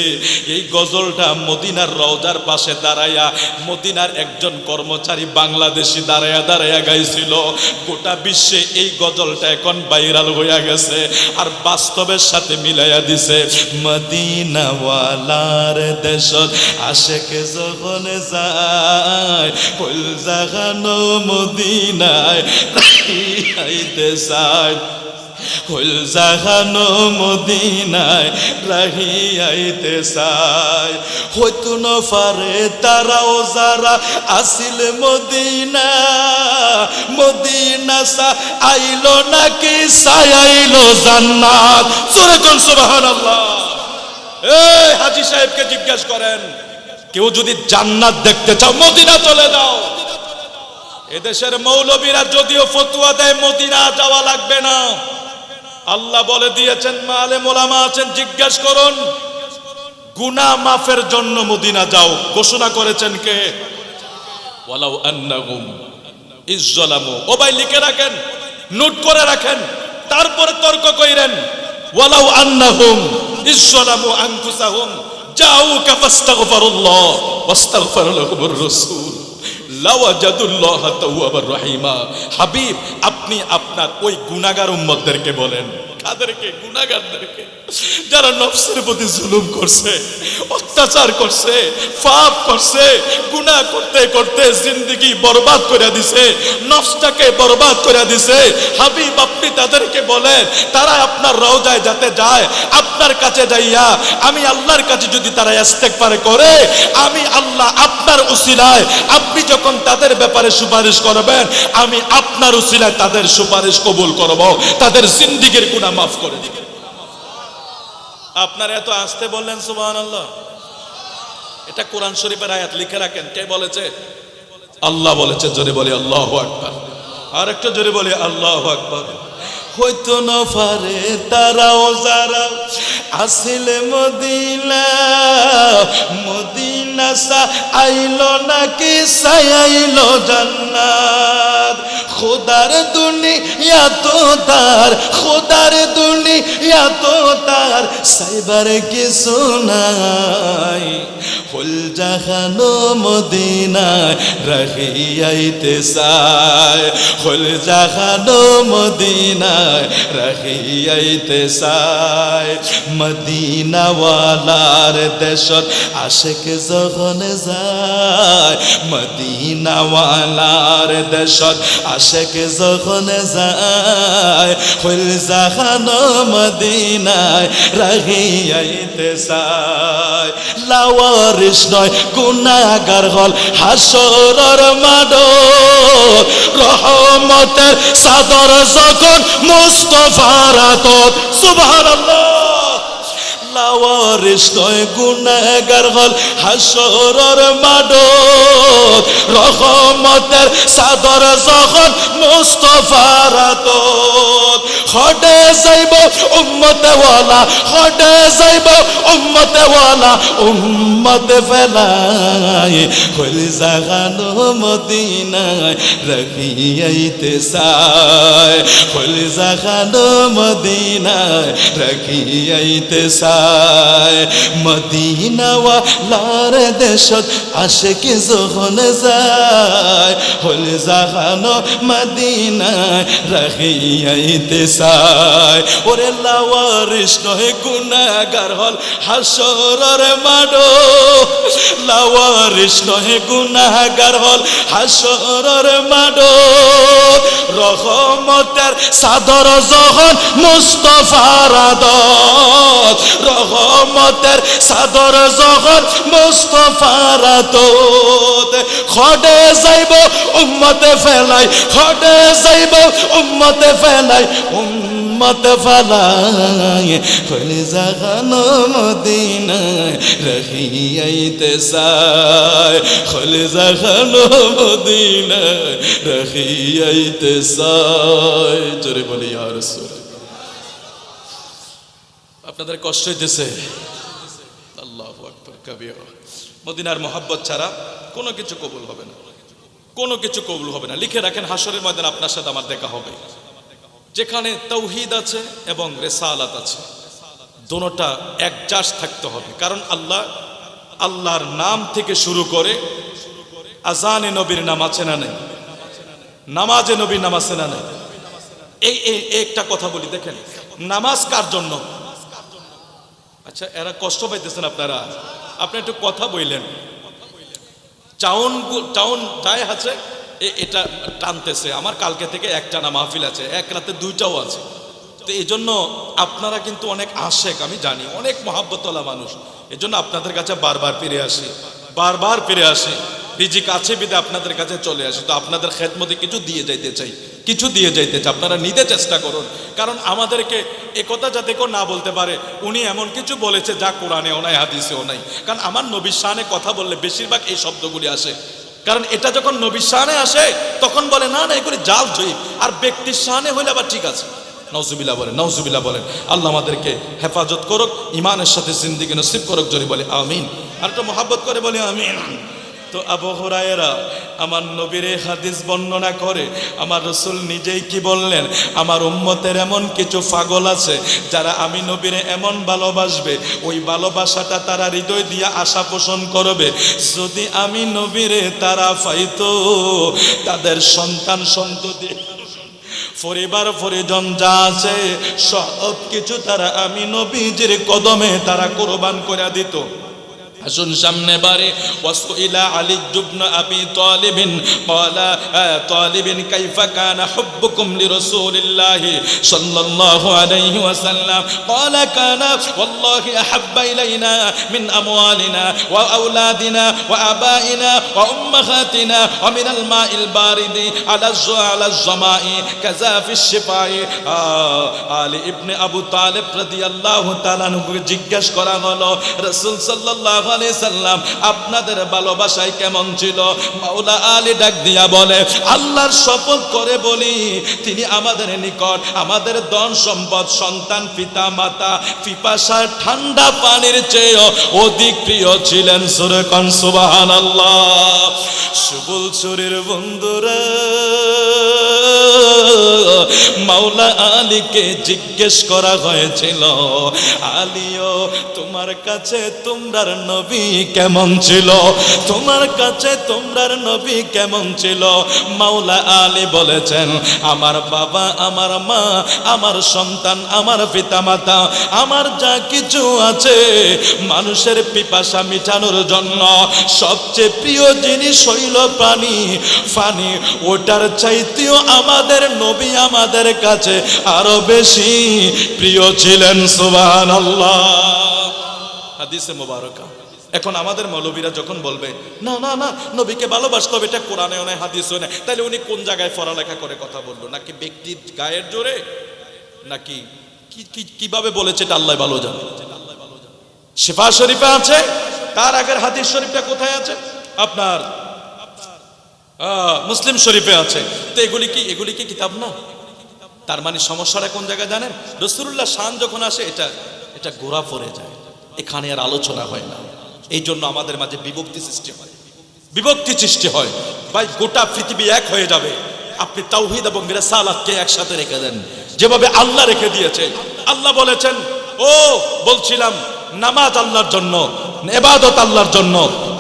এই গজলটা মদিনার রওজার পাশে দাঁড়াইয়া মদিনার একজন কর্মচারী বাংলাদেশি দাঁড়াইয়া গাইছিল। গোটা বিশ্বে এই গজলটা এখন ভাইরাল হইয়া গেছে, আর বাস্তবের সাথে মিলাইয়া দিছে। মদিনা ওয়ালার দেশত আশেকে যখন যায়, ওই জাগানো মদিনায় রাহিয়াইতে চায়, ওই জাগানো মদিনায় রাহিয়াইতে চায়। হয়তো না পারে তারাও যারা আসিল মদিনা, মদিনা সা আইলো নাকি সায়াইলো জান্নাত। জোরে কোন সুবহানাল্লাহ। এই হাজী সাহেবকে জিজ্ঞেস করেন, কেউ যদি জান্নাত দেখতে চাও মদিনা চলে যাও। এদেশের মৌলবীরা যদিও ফতোয়া দেয় মদিনা যাওয়া লাগবে না, আল্লাহ বলে দিয়েছেন, আলেম ওলামা আছেন, জিজ্ঞেস করুন, গুনাহ মাফের জন্য মদিনা যাও। ঘোষণা করেছেন কে? ওয়ালাউ আন্নাহুম ইজ্জালামু। ও ভাই লিখে রাখেন, নোট করে রাখেন, তারপরে তর্ক কইরেন। ওয়ালাউ আন্নাহুম ইজ্জালামু আনফুসাহুম জাউকা ফাস্তাগফিরুল্লাহ ওয়াস্তাগফার লাহুমুর রাসূল লাওয়াজাদুল্লাহ তাওয়াবার রহিমা। হাবিব, আপনি আপনার ওই গুনাহগার উম্মতদেরকে বলেন। কাদেরকে? গুনাহগারদেরকে, যারা নফসের প্রতি জুলুম করছে, অত্যাচার করছে, পাপ করছে, গুনাহ করতে করতে জিন্দেগি বরবাদ করে দিছে, নফসটাকে বরবাদ করে দিছে। হাবিব, আপনি তাদেরকে বলেন, তারা আপনার রওজায় যাতে যায়, আপনার কাছে যাইয়া আমি আল্লাহর কাছে যদি তারা ইস্তেগফার করে, আমি আল্লাহ আপনার উসিলায়, আপনি যখন তাদের ব্যাপারে সুপারিশ করবেন, আমি আপনার উসিলায় তাদের সুপারিশ কবুল করব, তাদের জিন্দেগির গুনাহ মাফ করে দিব। আপনারা এত আসতে বললেন সুবহানাল্লাহ। এটা কোরআন শরীফের আয়াত, লিখে রাখেন। কে বলেছে? আল্লাহ বলেছে। জোরে বলি আল্লাহু আকবার। আর একটু জোরে বলি আল্লাহু আকবার। হয়তো না পারে তারাও যারা আসিলে মদিনা, মদিনা সা আইলো নাকি সায়াইলো জান্নাত। খোদার দুনিয়া তো তার, খোদার দুনিয়া তো তার, সাইবার কিছু নাই। ফুল জাহানো মদিনায় রাখিয়াইতে চায়, ফুল জাহানো মদিনায় রাখিয়াইতে চায়। মদিনাওয়ালার দেশত আশেক যখন যায়, মদিনাওয়ালার দেশত আশেক যখন যায়, ফুল জাহানো মদিনায় রাখিয়াইতে চায়। লাওয়ারিস নয় গুনাহগার হল হাসরের মাঠ, রহমতের চাদর যখন মুস্তাফার হাতত, সুবহানাল্লাহ। লাওয়ারিস নয় গুনাহগার হল হাসরের মাঠ, রহমতের চাদর যখন মুস্তাফার হাতত। হটে যাইব উম্মতে ওয়ালা, হটে যাইব উম্মতে ওয়ালা, উম্মতে ফেলাই হল জাগানো মদিনায় রাখিয়াইতে চায়, হল জাগানো মদিনায় রাখিয়াইতে চায়। মদিনাওয়ালার দেশত আশেক যখন যায়, হল জাগানো মদিনায় রাখিয়াইতে চায়। ওরে লাওয়ারিস নয় গুনাহগার হল হাসরের মাঠ, লাওয়ারিস নয় গুনাহগার হল হাসরের মাঠ, রহমতের চাদর যখন মুস্তাফার হাতত, রহমতের চাদর যখন মুস্তাফার হাতত। খডে যাইব উম্মতে ফেলাই, খডে যাইব উম্মতে ফেলাই, উম্মতে ফেলাই হল জাগানো মদিনায় রাখিয়াইতে চায়, হল জাগানো মদিনায় রাখিয়াইতে চায়। জোরে বলি ইয়া রাসূল। আপনাদের কষ্ট হইতেছে? আল্লাহু আকবার কাবীরা। মদিনার মহব্বত ছাড়া কোনো কিছু কবুল হবে না, কোনো কিছু কবুল হবে না। লিখে রাখেন, হাসরের ময়দানে আপনার সাথে আমার দেখা হবে, যেখানে তাওহীদ আছে এবং রিসালাত আছে, দুটোটা একজাস্ট থাকতে হবে। কারণ আল্লাহর নাম থেকে শুরু করে আজানে নবীর নাম আছে না নাই, নামাজে নবীর নাম আছে না নাই। এই একটা কথা বলি, দেখেন নামাজ কার জন্য? আচ্ছা, এরা কষ্ট পাইতেছেন আপনারা, আপনি একটু কথা বললেন। চাউন টায় আছে, এটা টানতেছে। আমার কালকে থেকে একটা না মাহফিল আছে, এক রাতে দুইটাও আছে। তো এই জন্য আপনারা কিন্তু অনেক আশেক, আমি জানি, অনেক মহাব্বতওয়ালা মানুষ। এই জন্য আপনাদের কাছে বারবার ফিরে আসি, বারবার ফিরে আসি। রিজিক আছে বিদে আপনাদের কাছে চলে আসি। তো আপনাদের খেদমতে কিছু দিয়ে যাইতে চাই, কিছু দিয়ে যাইতে চাই, আপনারা নিতে চেষ্টা করুন। কারণ আমাদেরকে একথা যাতে কেউ না বলতে পারে উনি এমন কিছু বলেছে যা কোরআনেও নাই, হাদিসেও নাই। কারণ আমার নবীর শানে কথা বললে বেশিরভাগ এই শব্দগুলি আসে। কারণ এটা যখন নবীর শানে আসে তখন বলে না না এগুলি জাল জয়ীব, আর ব্যক্তির শানে হইলে আবার ঠিক আছে। নাউজুবিল্লাহ বলেন, নাউজুবিল্লাহ বলেন। আল্লাহ আমাদেরকে হেফাজত করুক, ইমানের সাথে জিন্দেগি নসিব করুক। জোরে বলে আমিন। আর একটু মহাব্বত করে বলে আমিন। তো আবু হুরায়রা আমার নবীর হাদিস বর্ণনা করে, আমার রাসূল নিজেই কি বললেন, আমার উম্মতের এমন কিছু পাগল আছে যারা আমি নবীরে এমন ভালোবাসবে, ওই ভালোবাসাটা তারা হৃদয় দিয়ে আশা পোষণ করবে। যদি আমি নবীরে তারা পাইতো, তাদের সন্তান সন্ততি পরিবার পরিজন যা আছে সব কিছু তারা আমি নবীজির কদমে তারা কুরবান করে দিত। আসুন সামনে বারে। ওয়াসইলা আলী ইবনে আবি তালিব ক্বালা তালিব কাইফা কানা হুব্বুকুম লিরাসূলিল্লাহি সাল্লাল্লাহু আলাইহি ওয়াসাল্লাম ক্বালা কানা ওয়াল্লাহি আহাব্বা ইলাইনা মিন আমওয়ালিনা ওয়া আওলাদিনা ওয়া আবাইনা ওয়া উম্মাহাতিনা ওয়া মিনাল মাইল বারিদি আলা জামাই কাযা ফিশ শিফাই। আলী ইবনে আবু তালিব রাদিয়াল্লাহু তাআলা আনহু জিজ্ঞাসা করা হলো, রাসূল সাল্লাল্লাহু আলাইহি সাল্লাম আপনাদের ভালোবাসায় কেমন ছিল? মাওলা আলী ডাক দিয়া বলে, আল্লাহর শপথ করে বলি, তিনি আমাদের নিকট আমাদের ধন সম্পদ, সন্তান, পিতা মাতা, পিপাসার ঠান্ডা পানির চেয়ে অধিক প্রিয় ছিলেন। সূরা কোন সুবহানাল্লাহ। সুবুল চুরির বন্ধুরা, মাওলা আলীকে জিজ্ঞেস করা হয়েছিল, আলীও তোমার কাছে তোমরার নবী কেমন ছিল? তোমার কাছে তোমরার নবী কেমন ছিল? মাওলা আলী বলেছেন, আমার বাবা, আমার মা, আমার সন্তান, আমার পিতামাতা, আমার যা কিছু আছে, মানুষের পিপাসা মিটানোর জন্য সবচেয়ে প্রিয় জিনিস হইল পানি। পানি ওটার চাইতেও আমাদের নবী আমাদের কাছে আরো বেশি প্রিয় ছিলেন। সুবহানাল্লাহ। হাদিসে মুবারাকা। এখন আমাদের মৌলবীরা যখন বলবে না না না নবীকে ভালোবাসতে হবে, এটা কোরআনেও নাই হাদিসেও নাই, তাহলে উনি কোন জায়গায় পড়ালেখা করে কথা বললো? নাকি ব্যক্তির গায়ের জোরে, নাকি কিভাবে বলেছে এটা আল্লাহ ভালো জানে। শিফা শরীফে আছে, তার আগের হাদিস শরীফটা কোথায় আছে? আপনার মুসলিম শরীফে আছে। তো এগুলি কি কিতাব না? তার মানে সমস্যাটা কোন জায়গায় জানেন? রাসূলুল্লাহ শান যখন আসে এটা গোড়া পড়ে যায়, এখানে আর আলোচনা হয় না। এই জন্য আমাদের মাঝে বিভক্তি সৃষ্টি হয়। ভাই গোটা পৃথিবী এক হয়ে যাবে, আপনি তাওহীদ এবং রিসালাতকে একসাথে রেখে দেন যেভাবে আল্লাহ রেখে দিয়েছে। আল্লাহ বলেছেন, বলছিলাম নামাজ আল্লাহর জন্য, ইবাদত আল্লাহর জন্য,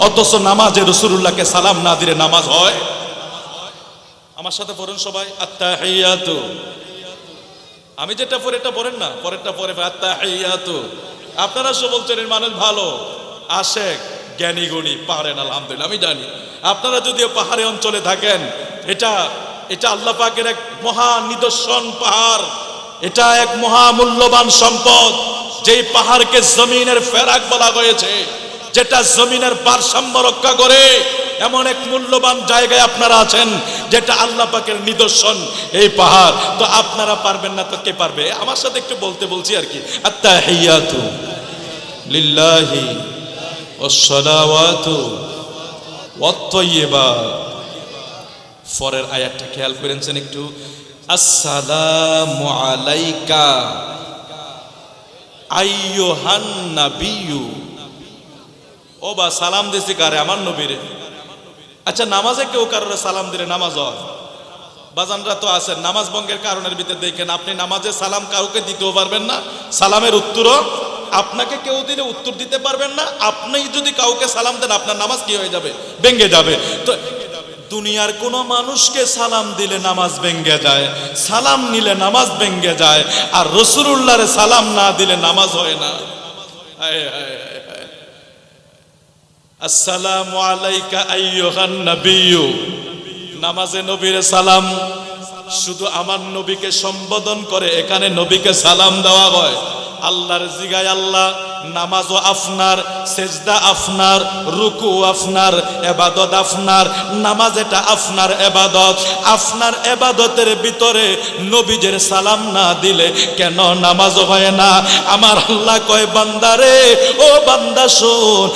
অথচ নামাজে রাসূলুল্লাহকে সালাম না দিলে নামাজ হয়? আমার সাথে পড়েন সবাই, আত্তাহিয়াতু। আমি যেটা পড়ে এটা পড়েন না, পরেরটা পরে আত্তাহিয়াতু। আপনারা সব বলছেন মানুষ ভালো, আশেক, জ্ঞানী গুণী, পারেন, আলহামদুলিল্লাহ আমি জানি। আপনারা যদিও পাহাড়ি অঞ্চলে থাকেন, এটা আল্লাহ পাকের এক মহা নিদর্শন পাহাড়, এটা এক মহা মূল্যবান সম্পদ, যেই পাহাড়কে জমিনের ফেরাক বলা হয়েছে, যেটা জমিনের ভারসাম্য রক্ষা করে। এমন এক মূল্যবান জায়গায় আপনারা আছেন, যেটা আল্লাহ পাকের নিদর্শন, এই পাহাড়। তো আপনারা পারবেন না তো কে পারবে? আমার সাথে একটু বলছি আর কি। আত্তাহিয়াতু লিল্লাহি ওয়াসসালাওয়াতু ওয়াত-তাইয়্যিবাত। পরের আয়াতটা খেয়াল করেছেন একটু, আসসালামু আলাইকা আইয়ুহান নাবিয়্যু। ও বা সালাম দিছি কারে? আমার নবীরে। আচ্ছা, নামাজে কেউ কারোর সালাম দিলে নামাজ হয়? বাজানরা তো আছেন, নামাজ ভঙ্গের কারণের ভিতরে দেখেন আপনি নামাজে সালাম কাউকে দিতেও পারবেন না, সালামের উত্তরও আপনাকে কেউ দিলে উত্তর দিতে পারবেন না। আপনি যদি কাউকে সালাম দেন আপনার নামাজ কি হয়ে যাবে? ভেঙে যাবে। তো দুনিয়ার কোন মানুষকে সালাম দিলে নামাজ ভেঙে যায়, সালাম নিলে নামাজ ভেঙে যায়, আর রাসূলুল্লাহরে সালাম না দিলে নামাজ হয় না। আসসালামু আলাইকা আইয়ুহান নাবিয়্যু। নামাজে নবীর সালাম, শুধু আমার নবীকে সম্বোধন করে এখানে নবীকে সালাম দেওয়া হয়। আল্লাহর জিগায় আল্লাহ, নামাজও আপনার, সেজদা আপনার, রুকু আপনার, ইবাদত আপনার। নামাজ এটা আপনার ইবাদত, আপনার ইবাদতের ভিতরে নবীজের সালাম না দিলে কেন নামাজ হয় না? আমার আল্লাহ কয়, বান্দারে, ও বান্দা শোন,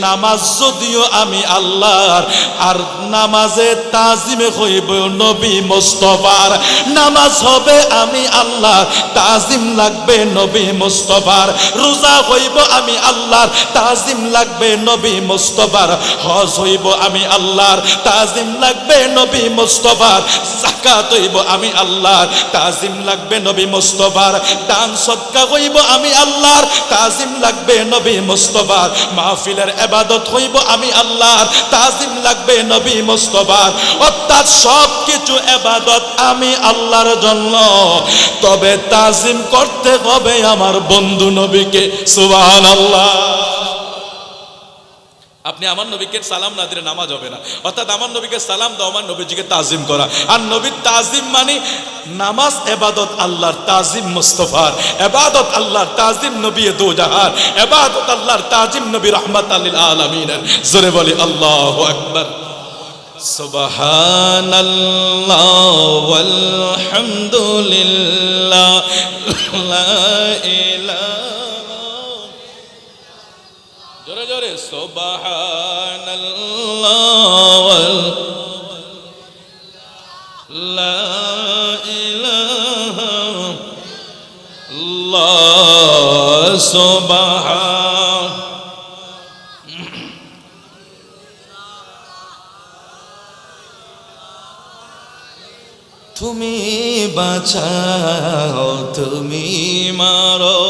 নামাজ যদিও আমি আল্লাহর, আর নামাজে তাজিমে হইব নবী মুস্তাফার। নামাজ হবে আমি আল্লাহ, তাজিম লাগবে নবী মুস্তাফার। রোজা হইব আমি আল্লাহর, তাজিম লাগবে নবী মুস্তাফার। হজ হইব আমি আল্লাহর, তাজিম লাগবে নবী মুস্তাফার। যাকাত হইব আমি আল্লাহর, তাজিম লাগবে নবী মুস্তাফার। দান সদকা হইব আমি আল্লাহর, তাজিম লাগবে নবী মুস্তাফার। মাহফিলের ইবাদত হইব আমি আল্লাহর, তাজিম লাগবে নবী মুস্তাফার। অর্থাৎ সব কিছু ইবাদত আমি আল্লাহর জন্য, তবে তাজিম করতে হবে আমার বন্ধু নবীকে। সুবহানাল্লাহ। আপনি আমার নবীকে সালাম না দিলে নামাজ হবে না। অর্থাৎ আমার নবীকে সালাম দাও, আমার নবীজিকে তাজিম করা। আর নবীর তাজিম মানে নামাজ ইবাদত আল্লাহর, তাজিম মুস্তাফার। ইবাদত আল্লাহর, তাজিম নবী দো জাহান। ইবাদত আল্লাহর, তাজিম নবী রাহমাতাল লিল আলামিন। জোরে বলি আল্লাহু আকবার। সুবহানাল্লাহ ওয়ালহামদুলিল্লাহ লা ইলাহা। জোরে জোরে সুবহানাল্লাহ লা ইলাহা ইল্লাল্লাহ সুবহান। তুমি বাঁচাও তুমি মারো,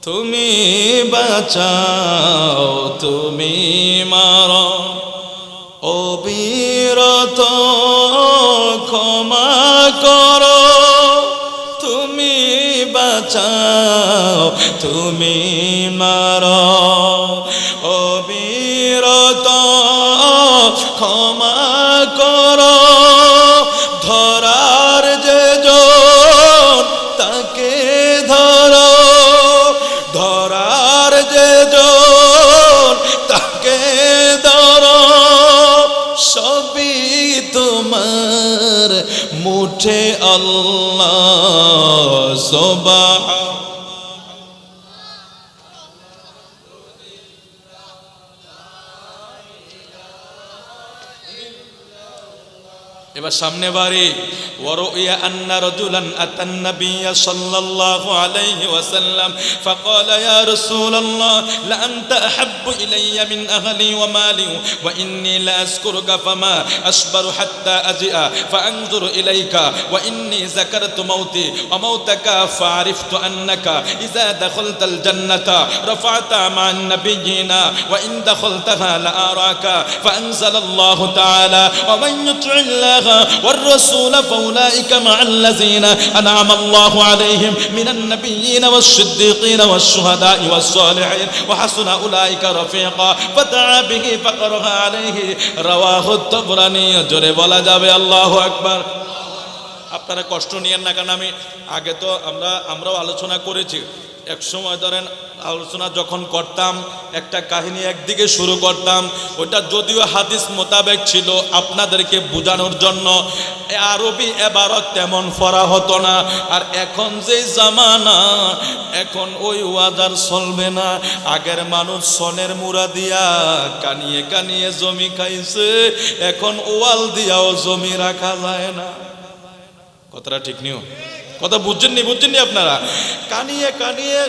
তুমি বাঁচাও তুমি মারো, অবিরত ক্ষমা করো, তুমি বাঁচাও তুমি মারো, অবিরত ক্ষমা করো, ধরার যে জন তাকে ধরো, ধরার যে জন তাকে ধরো, সবই তোমার মুঠে আল্লাহ সুবহান। এবার সামনে বাড়ি ওয়ারুইয়া আন্না রাজুলান আতান নাবিয়্য সাল্লাল্লাহু আলাইহি ওয়াসাল্লাম ফাকালা ইয়া রাসূলুল্লাহ লা আনতা আহাব্বু ইলাইয়া মিন আহলি ওয়া মালি ওয়া ইন্নী লা আযকুরুকা ফামা আসবারু হাত্তা আজিআ ফাআনজুরু ইলাইকা ওয়া ইন্নী যাকারতু মাউতি ওয়া মাউতাকা ফাআরিফতু আন্নাকা ইযা দাখালতাল জান্নাতা রাফা'তা মা'আন নাবিয়্যিনা ওয়া ইন দাখালতাহা লা আরাকা ফাআনজালাল্লাহু তাআলা ওয়া মান ইউতি'ল্লাহ والرسول فأولئك مع الذين أنعم الله عليهم من النبيين والصديقين والشهداء والصالحين وحسن أولئك رفيقا فدعا به فقرها عليه رواه الطبراني জোরে বলা যাবে আল্লাহু আকবার। আপনারা কষ্ট নিয়েন না, কারণ আমি আগে তো আমরাও আলোচনা করেছি। এক সময় ধরেন আলোচনা যখন করতাম একটা কাহিনী একদিকে শুরু করতাম, ওটা যদিও হাদিস মোতাবেক ছিল আপনাদেরকে বোঝানোর জন্য, আরবি এবারত তেমন পড়া হতো না। আর এখন যে জামানা, এখন ওই ওয়াজার চলবে না। আগের মানুষ সনের মুড়া দিয়া কানিয়ে কানিয়ে জমি খাইছে, এখন ওয়াল দিয়াও জমি রাখা যায় না। কথাটা ঠিক নিও, কথা বুঝছেননি আপনারা? কানিয়ে কানিয়ে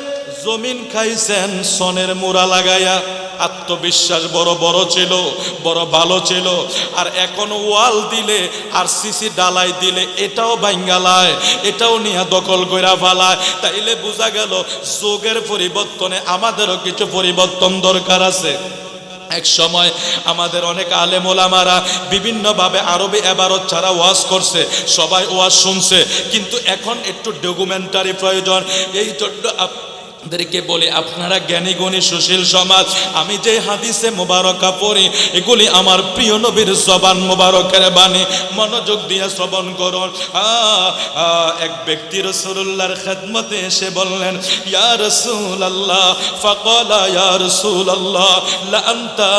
জমিন খাইছেন সনের মুড়া লাগাইয়া, আত্মবিশ্বাস বড় বড় ছিল, বড় ভালো ছিল। আর এখন ওয়াল দিলে আর সিসি ডালাই দিলে এটাও ভাঙ্গালায়, এটাও নিয়ে দখল কইরা ফেলায়। তাইলে বোঝা গেল যুগের পরিবর্তনে আমাদেরও কিছু পরিবর্তন দরকার আছে। এক সময় আমাদের অনেক আলেম ওলামারা বিভিন্নভাবে আরবি এবারত ছাড়া ওয়াজ করছে, সবাই ওয়াজ শুনছে, কিন্তু এখন একটু ডকুমেন্টারি প্রয়োজন। এই জন্য আপনাদেরকে বলি, আপনারা জ্ঞানী গুণী সুশীল সমাজ, আমি যে হাদিসে মুবারকা পড়ি এগুলি আমার প্রিয় নবীর জবান মুবারকের বাণী, মনোযোগ দিয়ে শ্রবণ করুন। এক ব্যক্তি রাসূলুল্লাহর খেদমতে এসে বললেন, ইয়া রাসূলুল্লাহ, ফাকালা ইয়া রাসূলুল্লাহ লা আনতা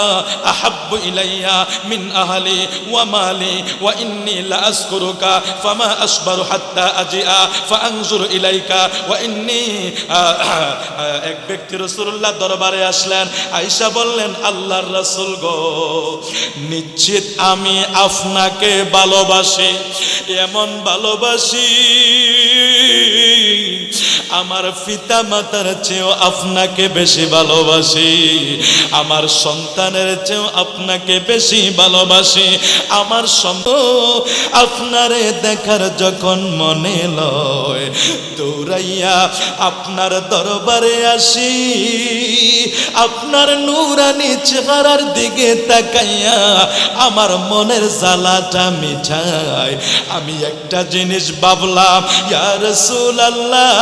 আহাব্বু ইলাইয়া মিন আহলি ওয়া মালি ওয়া ইন্নী লা আযকুরুকা ফামা আসবারু হাত্তা আজিআ ফাআনজুরু ইলাইকা ওয়া ইন্নী। এক ব্যক্তি রাসূলুল্লাহ দরবারে আসলেন, আয়েশা বললেন, আল্লাহর রাসূল গো, নিশ্চিত আমি আপনাকে ভালোবাসি, এমন ভালোবাসি আমার পিতা মাতার চেয়েও আপনাকে বেশি ভালোবাসি, আমার সন্তানের চেয়েও আপনাকে বেশি ভালোবাসি। আমার আপনারে দেখার যখন মনে লয়, দৌড়াইয়া আপনার দরবারে আসি, আপনার নূরানি চেহারার দিকে তাকাইয়া আমার মনের জ্বালাটা মিঠাই। আমি একটা জিনিস ভাবলাম, ইয়া রাসূলুল্লাহ,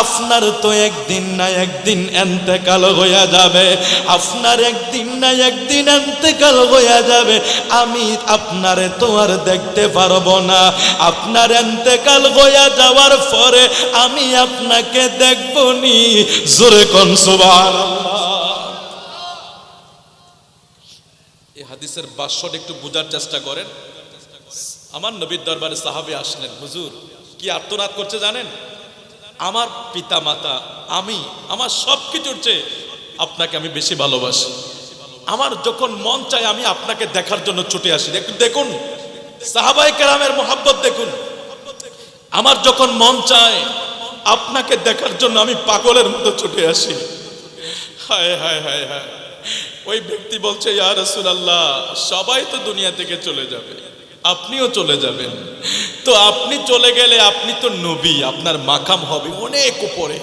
আপনার তো একদিন না একদিন ইন্তেকাল হইয়া যাবে, আপনার একদিন না একদিন ইন্তেকাল হইয়া যাবে। আমি আপনারে তো আর দেখতে পারবো না, আপনার ইন্তেকাল হইয়া যাওয়ার পরে আমি আপনাকে দেখবো নি। জোরে কোন সুবহানাল্লাহ। এই হাদিসের ভাষ্যটা একটু বোঝার চেষ্টা করেন। আমার নবীর দরবারে সাহাবী আসলেন, হুজুর কি আর্তনাদ করছে জানেন? আমার পিতা মাতা, আমি আমার সব কিছুর চেয়ে আপনাকে আমি বেশি ভালোবাসি। আমার যখন মন চায় আমি আপনাকে দেখার জন্য ছুটে আসি। একটু দেখুন সাহাবায়ে কেরামের মোহাব্বত দেখুন। আমার যখন মন চায় আপনাকে দেখার জন্য আমি পাগলের মতো ছুটে আসি। হায় হায় হায় হায়। ওই ব্যক্তি বলছে, ইয়া রাসূলুল্লাহ, সবাই তো দুনিয়া থেকে চলে যাবে, আপনিও চলে যাবেন, তো আপনি চলে গেলে আপনি তো নবী, আপনার মাকাম হবে অনেক উপরে,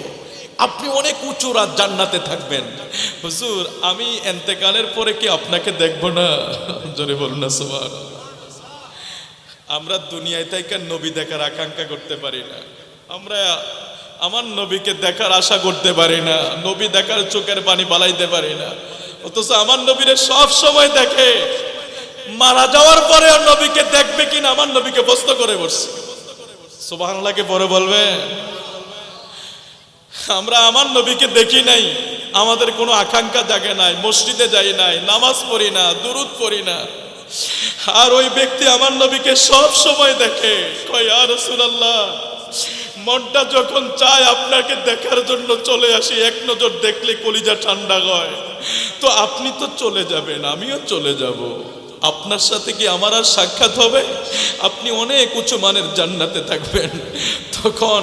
আপনি অনেক উঁচু রাত জান্নাতে থাকবেন। হুজুর, আমি ইন্তেকালের পরে কি আপনাকে দেখব না? জোরে বলুন না সুবহানাল্লাহ। আমরা দুনিয়ায় থেকে নবী দেখার আকাঙ্ক্ষা করতে পারি না, আমরা আমার নবীকে দেখার আশা করতে পারি না, নবী দেখার চোখের পানি বালাইতে পারি না। অথচ আমার নবীরে সব সময় দেখে, মারা যাওয়ার পরে নবীকে দেখবে কিনা আমার নবীকে প্রশ্ন করে বসছে। সুবহানাল্লাহকে পরে বলবে। আমরা আমার নবীকে দেখি নাই, আমাদের কোনো আকাঙ্ক্ষা জাগে নাই, মসজিদে যাই নাই, নামাজ পড়ি না, দুরূদ পড়ি না। আর ওই ব্যক্তি আমার নবীকে সব সময় দেখে, কয় ইয়া রাসূলুল্লাহ, মনটা যখন চায় আপনাকে দেখার জন্য চলে আসি, এক নজর দেখলে কলিজা ঠান্ডা হয়। তো আপনি তো চলে যাবেন, আমিও চলে যাব, আপনার সাথে কি আমার আর সাক্ষাৎ হবে? আপনি অনেক উঁচু মানের জান্নাতে থাকবেন। তখন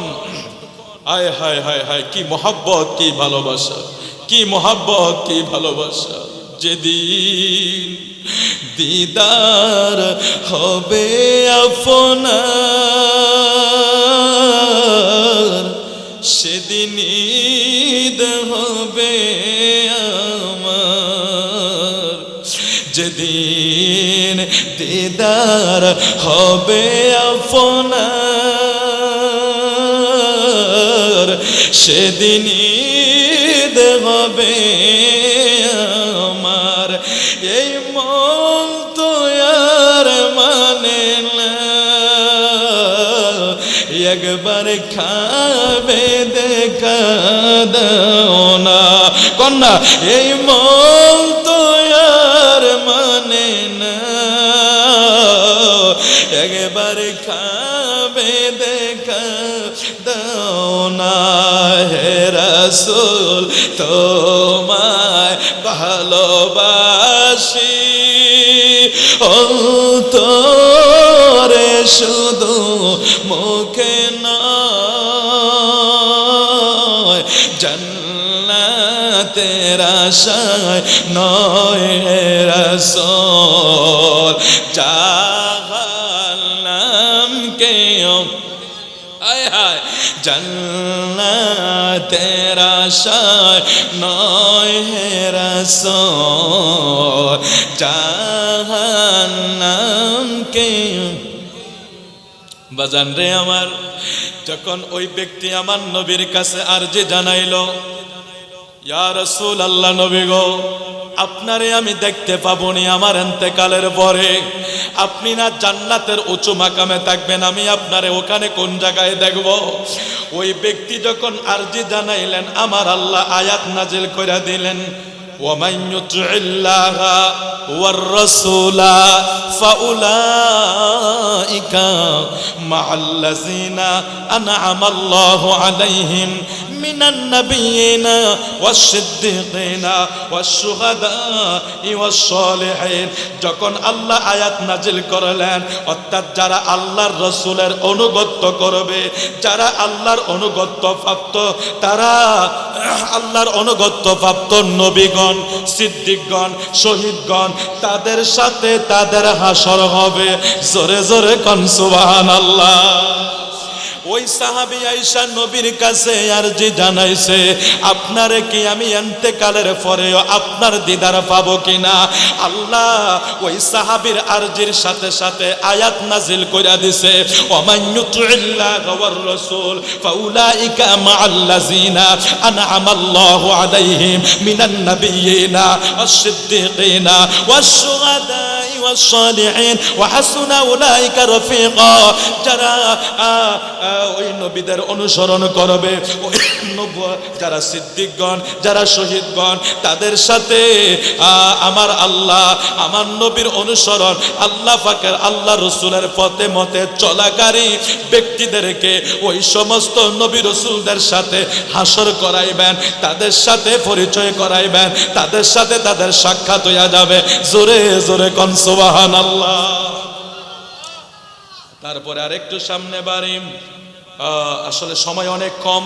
আয় হায় হায় হায়, কি মহাব্বত, কি ভালোবাসা, কি মহাব্বত, কি ভালোবাসা। যেদিন দিদার হবে আপনার, সেদিন ঈদ হবে আমার। যেদিন দিদার হবে আপনার, সেদিন ঈদ হবে আমার। এই মন তো আর মানে না, একবার খাবে দেখা দাও না। কন্যা, এই মন তো আর মানে না, একবার খাবে দেখা দাও না। হে রাসূল, তোমায় ভালোবাসি অন্তরে, শুধু মুখে নয়, জান্নাতের আশায় নয় হে রাসূল, জাহান্নামকে আয় হায়, জান্নাতের আশায় নয় হে রাসূল, জাহান্নামকে। বাজান রে আমার, যখন ওই ব্যক্তি আমার নবীর কাছে আরজি জানাইলো, ইয়া রাসূলুল্লাহ, নবী গো, আপনারে আমি দেখতে পাবনি আমার ইন্তেকালের পরে, আপনি না জান্নাতের উঁচু মাকামে থাকবেন, আমি আপনারে ওখানে কোন জায়গায় দেখব? ওই ব্যক্তি যখন আরজি জানাইলেন, আমার আল্লাহ আয়াত নাজিল করে দিলেন, ওয়ামান ইউতিইল্লাহা ওয়ার রাসূলা ফাউলাইকা মাআল্লাযিনা আনআমাল্লাহু আলাইহিম মিনান নাবিয়িনা ওয়াস-সিদ্দিকিনা ওয়াশ-শুহাদা'i ওয়াস-সালিহিন। যখন আল্লাহ আয়াত নাজিল করলেন, অর্থাৎ যারা আল্লাহর রাসূলের অনুগত্য করবে, যারা আল্লাহর অনুগত্য প্রাপ্ত, তারা আল্লাহর অনুগত্য প্রাপ্ত নবীগণ, সিদ্দিকগণ, শহীদগণ, তাদের সাথে তাদের হাসর হবে। জোরে জোরে কোন সুবহানাল্লাহ। ওই সাহাবী আয়েশা নবীর কাছে আরজি জানাইছে, আপনারে কি আমি ইন্তেকালের পরেও আপনার দিদার পাবো কিনা? আল্লাহ ওই সাহাবীর আরজির সাথে সাথে আয়াত নাজিল কইরা দিছে, ওয়ামান ইউতিইল্লাহা ওয়ার রাসূল ফাউলাইকা মাআল্লাযিনা আনআমাল্লাহু আলাইহিম মিনান নাবিয়িনা ওয়াস-সিদ্দিকিনা ওয়াশ-শুহাদা'i ওয়াস-সালিহিন ওয়া হাসুনা উলাইকা রাফিকা। যারা ওই নবীদের অনুসরণ করবে, ওই যারা সিদ্দিকগণ, যারা শহীদগণ, তাদের সাথে আমার আল্লাহ, আমার নবীর অনুসরণ, আল্লাহ পাকের, আল্লাহ রসুলের পথে মতে চলাকারী ব্যক্তিদেরকে ওই সমস্ত নবী রসুলদের সাথে হাসর করাইবেন, তাদের সাথে পরিচয় করাইবেন, তাদের সাথে তাদের সাক্ষাৎ হইয়া যাবে। জোরে জোরে কোন সুবহানাল্লাহ। তারপরে আরেকটু সামনে বাড়ি, আসলে সময় অনেক কম,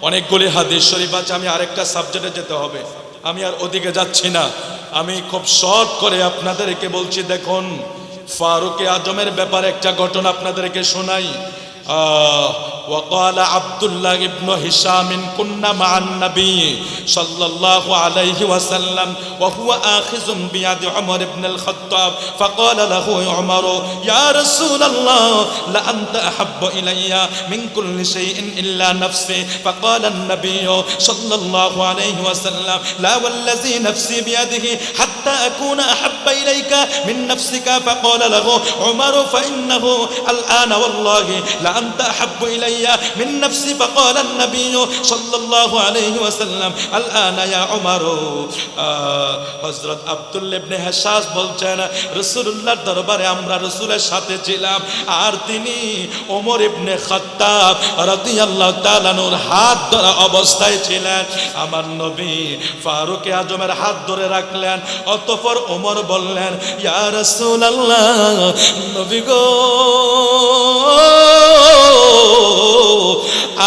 অনেকগুলি হাদিস শরীফ আছে, আমি আরেকটা সাবজেক্টে যেতে হবে, আমি আর ওদিকে যাচ্ছি না। আমি খুব শর্ট করে আপনাদেরকে বলছি। দেখুন, ফারুকে আজমের ব্যাপারে একটা ঘটনা আপনাদেরকে শোনাই। وقال عبد الله بن هشام كنا مع النبي صلى الله عليه وسلم وهو آخذ بيد عمر بن الخطاب فقال له عمر يا رسول الله لأنت أحب إلي من كل شيء إلا نفسي. فقال النبي صلى الله عليه وسلم لا والذي نفسي بيده حتى أكون أحب إليك من نفسك. فقال له عمر فإنه الآن والله لأنت أحب إلي من نفسي. فقال النبي صلى الله عليه وسلم الآن يا عمر. হযরত আব্দুল্লাহ ইবনে হাসাস বলছেন, রাসূলুল্লাহর দরবারে আমরা রাসূলের সাথে ছিলাম, আর তিনি ওমর ইবনে খাত্তাব রাদিয়াল্লাহু তাআলা আনহুর হাত ধরা অবস্থায় ছিলেন। আমার নবী ফারুক আজমের হাত ধরে রাখলেন। অতঃপর ওমর বললেন, ইয়া রাসূলুল্লাহ, নবী গো,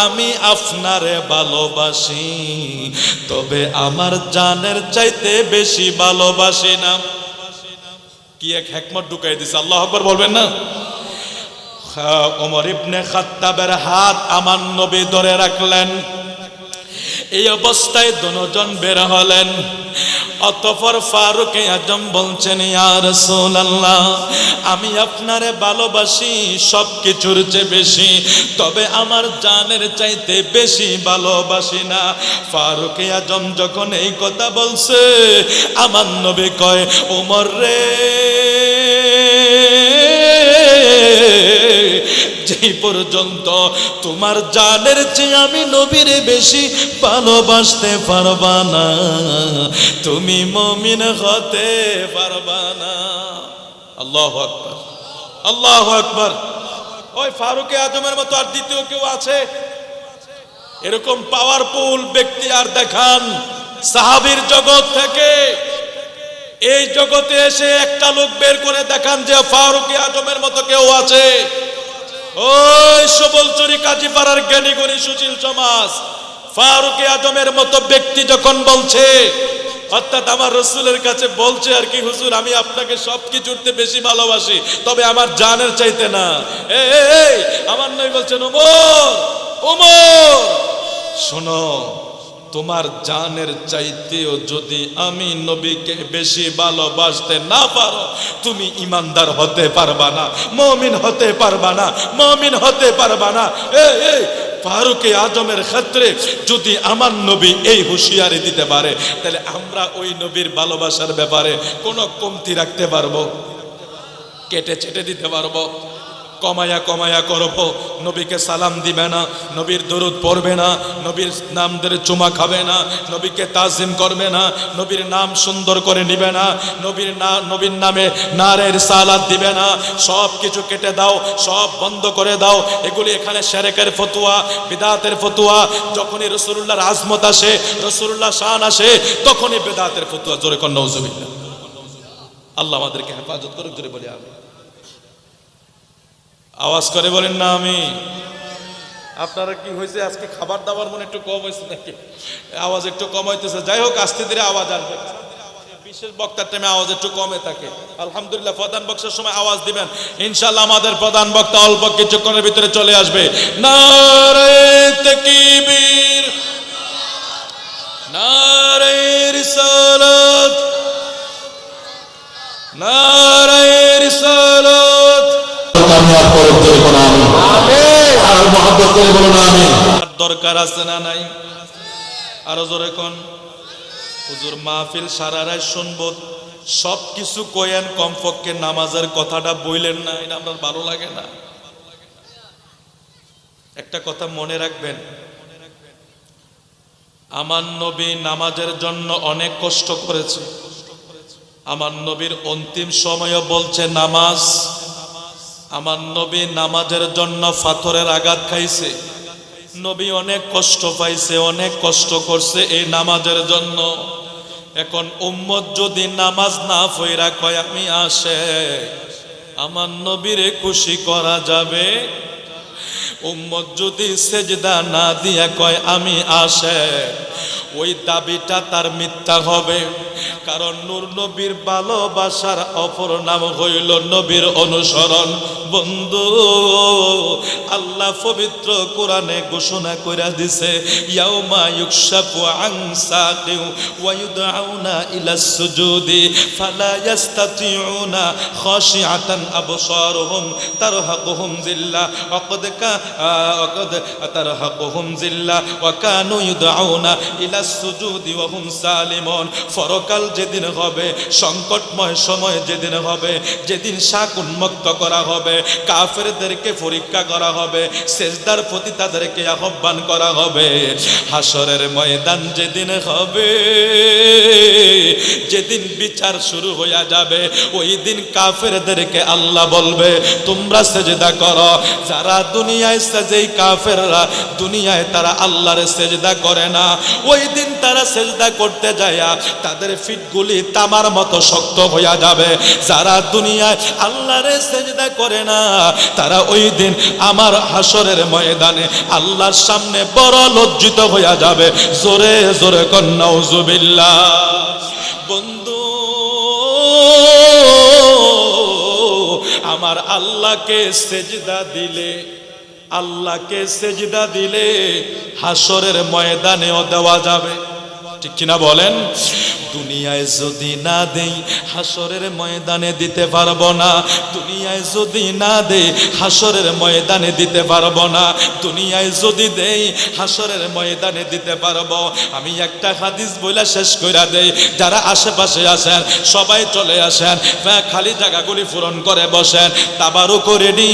আমি আপনারে ভালোবাসি, তবে আমার জানের চাইতে বেশি ভালোবাসি না। কি এক হিকমত ঢুকাই দিছে, আল্লাহু আকবার বলবেন না? ওমর ইবনে খাত্তাবের হাত আমার নবী ধরে রাখলেন। এই অবস্থায় দুজন বের হলেন। অতঃপর ফারুক আজম বলছেন, ইয়া রাসূলুল্লাহ, আমি আপনারে ভালোবাসি সবকিছুর চেয়ে বেশি, তবে আমার জানের চাইতে বেশি ভালোবাসি না। ফারুক আজম যখন এই কথা বলছে, আমার নবী কয়, ওমর রে, যেই পর্যন্ত তোমার জানের চেয়ে আমি নবীরে বেশি ভালোবাসতে পারবা না, তুমি মুমিন হতে পারবা না। আল্লাহু আকবার, আল্লাহু আকবার। ওই ফারুক আজমের মতো আর দ্বিতীয় কেউ আছে এরকম পাওয়ারফুল ব্যক্তি? আর দেখান সাহাবীর জগৎ থেকে, এই জগতে এসে একটা লোক বের করে দেখান যে ফারুক আজমের মতো কেউ আছে। ওই সবলচুরি কাজীপাড়ার জ্ঞানীগুণী সুশীল সমাজ ফারুক আজমের মতো ব্যক্তি যখন বলছে, অর্থাৎ আমার রাসূলের কাছে বলছে আর কি, হুজুর আমি আপনাকে সবকিছুতে বেশি ভালোবাসি, তবে আমার জানের চাইতে না। এই আমার নবী বলছেন, ওমর, ওমর শোনো, তোমার জানের চাইতেও যদি আমি নবীকে বেশি ভালোবাসতে না পারো, তুমি ইমানদার হতে পারবা না, মুমিন হতে পারবা না, মুমিন হতে পারবা না। এই ফারুক আজমের ক্ষেত্রে যদি আমার নবী এই হুঁশিয়ারি দিতে পারে, তাহলে আমরা ওই নবীর ভালোবাসার ব্যাপারে কোনো কমতি রাখতে পারবো? কেটে ছেটে দিতে পারবো? কমায়া কমায়া করবো? নবীকে সালাম দিবে না, নবীর দরুদ পড়বে না, নবীর নাম ধরে চুমা খাবে না, নবীকে তাজিম করবে না, নবীর নাম সুন্দর করে নিবে না, নবীর নামে নারের সালাত দিবে না। সব কিছু কেটে দাও, সব বন্ধ করে দাও। এগুলি এখানে শিরকের ফতোয়া, বিদআতের ফতোয়া। যখনই রাসূলুল্লাহর আজমত আসে, রাসূলুল্লাহ শান আসে, তখনই বিদআতের ফতোয়া। জোরে কোন নাউজুবিল্লাহ। আল্লাহ আমাদেরকে হেফাজত করুক। জোরে বলি আমিন। আওয়াজ করে বলেন না আমি। আপনারা কি হয়েছে, আজকে খাবার দাবার মনে একটু কম হয়েছে নাকি? আওয়াজ একটু কম হইতেছে। যাই হোক, আস্তে ধীরে আওয়াজ আসবে। বিশেষ বক্তার টাইমে আওয়াজ একটু কমে থাকে। আলহামদুলিল্লাহ, প্রধান বক্তার সময় আওয়াজ দিবেন ইনশাআল্লাহ। আমাদের প্রধান বক্তা অল্প কিছুক্ষণের ভিতরে চলে আসবে। নারে তাকবীর, নারে রিসালাত, নারে রিসালাত। দরকার আছে না নাই? আরো জোরে কোন। হুজুর মাহফিল সারা রাত শুনবো, সব কিছু কয়েন, কমপক্ষে নামাজের কথাটা বললেন না, এটা আপনার ভালো লাগে না? একটা কথা মনে রাখবেন, আমার নবী নামাজের জন্য অনেক কষ্ট করেছে। আমার নবীর অন্তিম সময়ও বলছে নামাজ। আমার নবী নামাজের জন্য পাথরের আঘাত খাইছে। নবী অনেক কষ্ট পাইছে, অনেক কষ্ট করছে এই নামাজের জন্য। এখন উম্মত যদি নামাজ না পড়া কয় আমি আসে, আমার নবীরে খুশি করা যাবে? উম্মত যদি সেজদা না দিয়া কয় আমি আসে, ওই দাবিটা তার মিথ্যা হবে। কারণ নূর নবীর ভালোবাসার অপর নাম হইল নবীর অনুসরণ। বন্ধু, আল্লাহ পবিত্র কোরআনে ঘোষণা কইরা দিছে, ইয়াউমা ইউকশাফু আন সাকিউ ওয়া ইউদআউনা ইলাস সুজুদি ফালা ইস্তাতিউনা খাশিআতান আবসারুহুম তারহাকুহুম যিল্লা ওয়াকাদ তারহাকুহুম যিল্লা ওয়া কানু ইউদআউনা ইলাস সুজুদি ওয়া হুম সালিমুন। পরকাল যেদিন হবে, সংকটময় সময় যেদিন হবে, যেদিন শাক উন্মুক্ত করা হবে, কাফেরদেরকে পরীক্ষা করা হবে, সেজদার প্রতি তাদেরকে আহ্বান করা হবে, হাসরের ময়দান যেদিন হবে, যেদিন বিচার শুরু হয়ে যাবে, ওই দিন কাফেরদেরকে আল্লাহ বলবে তোমরা সেজদা করো। যারা দুনিয়ায় যেই কাফেররা দুনিয়ায় তারা আল্লাহর সেজদা করে না, ওই দিন তারা সেজদা করতে যায় তাদের ফিটগুলি তামার মতো শক্ত হয়ে যাবে। যারা দুনিয়ায় আল্লাহরে সেজদা করে না, তারা ওই দিন আমার হাসরের ময়দানে আল্লাহর সামনে বড় লজ্জিত হয়ে যাবে। জোরে জোরে কন নাউজুবিল্লাহ। বন্ধু, আমার আল্লাহকে সেজদা দিলে, আল্লাহকে সেজদা দিলে হাসরের ময়দানেও দেওয়া যাবে, ঠিক কিনা বলেন? দুনিয়ায় যদি না দেই হাসরের ময়দানে দিতে পারবো না। দুনিয়ায় যদি না দেই হাসরের ময়দানে দিতে পারবো না। দুনিয়ায় যদি দেই হাসরের ময়দানে দিতে পারবো। আমি একটা হাদিস বইলা শেষ কইরা দেই, যারা আশেপাশে আছেন সবাই চলে আসেন, খালি জায়গাগুলি পূরণ করে বসেন। তাবারুকও রেডি,